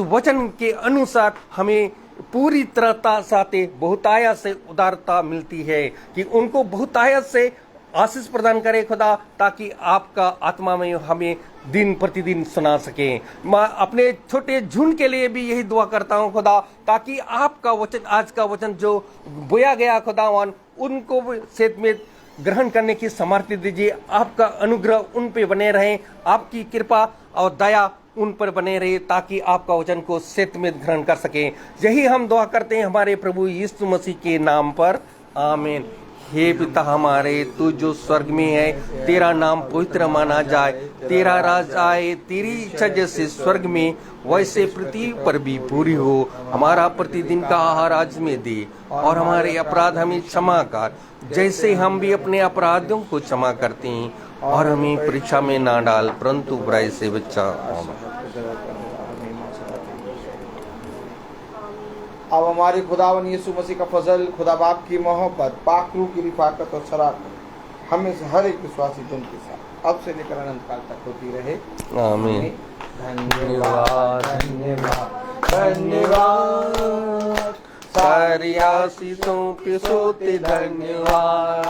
वचन के अनुसार हमें पूरी तरह से बहुतायत से उदारता मिलती है, कि उनको बहुतायत से आशीष प्रदान करे खुदा, ताकि आपका आत्मा में हमें दिन प्रतिदिन सुना सके। मैं अपने छोटे झुंड के लिए भी यही दुआ करता हूँ खुदा, ताकि आपका वचन, आज का वचन जो बोया गया खुदावन, उनको सेत में ग्रहण करने की सामर्थ्य दीजिए। आपका अनुग्रह उन पे बने रहे, आपकी कृपा और दया उन पर बने रहे, ताकि आपका वचन को सत्य में ग्रहण कर सके। यही हम दुआ करते हैं हमारे प्रभु यीशु मसीह के नाम पर, आमीन। हे पिता हमारे, तू जो स्वर्ग में है, तेरा नाम पवित्र माना जाए, तेरा राज आए, तेरी इच्छा जैसे स्वर्ग में वैसे पृथ्वी पर भी पूरी हो। हमारा प्रतिदिन का आहार आज में दे, और हमारे अपराध हमें क्षमा कर, जैसे हम भी अपने अपराधियों को क्षमा करते हैं, और हमें परीक्षा में ना डाल, परंतु बुराई से बचा। अब हमारे खुदावन यीशु मसीह का फजल, खुदा बाप की मोहब्बत, पाक रूह की रिफाकत और शराकत हमें से हर एक विश्वासी जन के साथ अब से लेकर अनंत काल तक होती रहे, आमीन। धन्यवाद धन्यवाद धन्यवाद, सारी आशीषों के सोते धन्यवाद,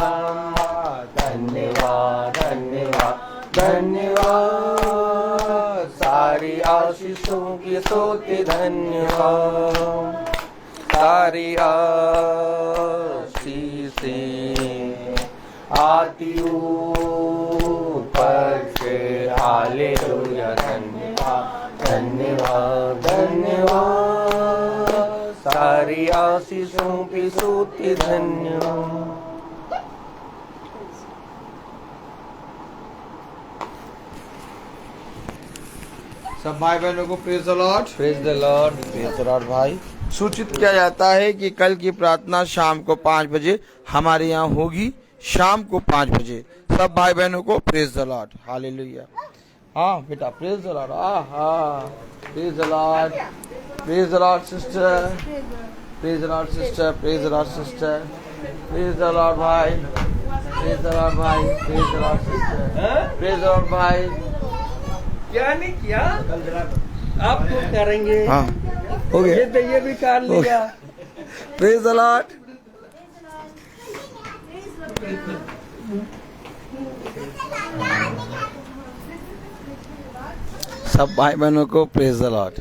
धन्यवाद धन्यवाद धन्यवाद, सारी आशीषों के सोते धन्यवाद, सारी आशीषें आती ऊपर से, हालेलुया। धन्यवाद धन्यवाद धन्यवाद, सारी आशीषों की सूती धन्यवाद। सब भाई बहनों को praise the Lord, praise the Lord, praise the Lord भाई। सूचित किया जाता है कि कल की प्रार्थना शाम को 5 बजे हमारे यहाँ होगी, शाम को 5 बजे। सब भाई बहनों को प्रेज द लॉर्ड, हालेलुया। हाँ बेटा, praise the Lord. Praise the Lord, praise the Lord sister, praise the Lord sister, praise the Lord sister, praise the Lord भाई, प्रेज द लॉर्ड भाई, praise the Lord sister, praise the Lord भाई। क्या नहीं किया आप तो करेंगे। हाँ हो गया, ये भी कर लिया। Praise the Lord. सब भाई बहनों को प्रेज द लॉर्ड।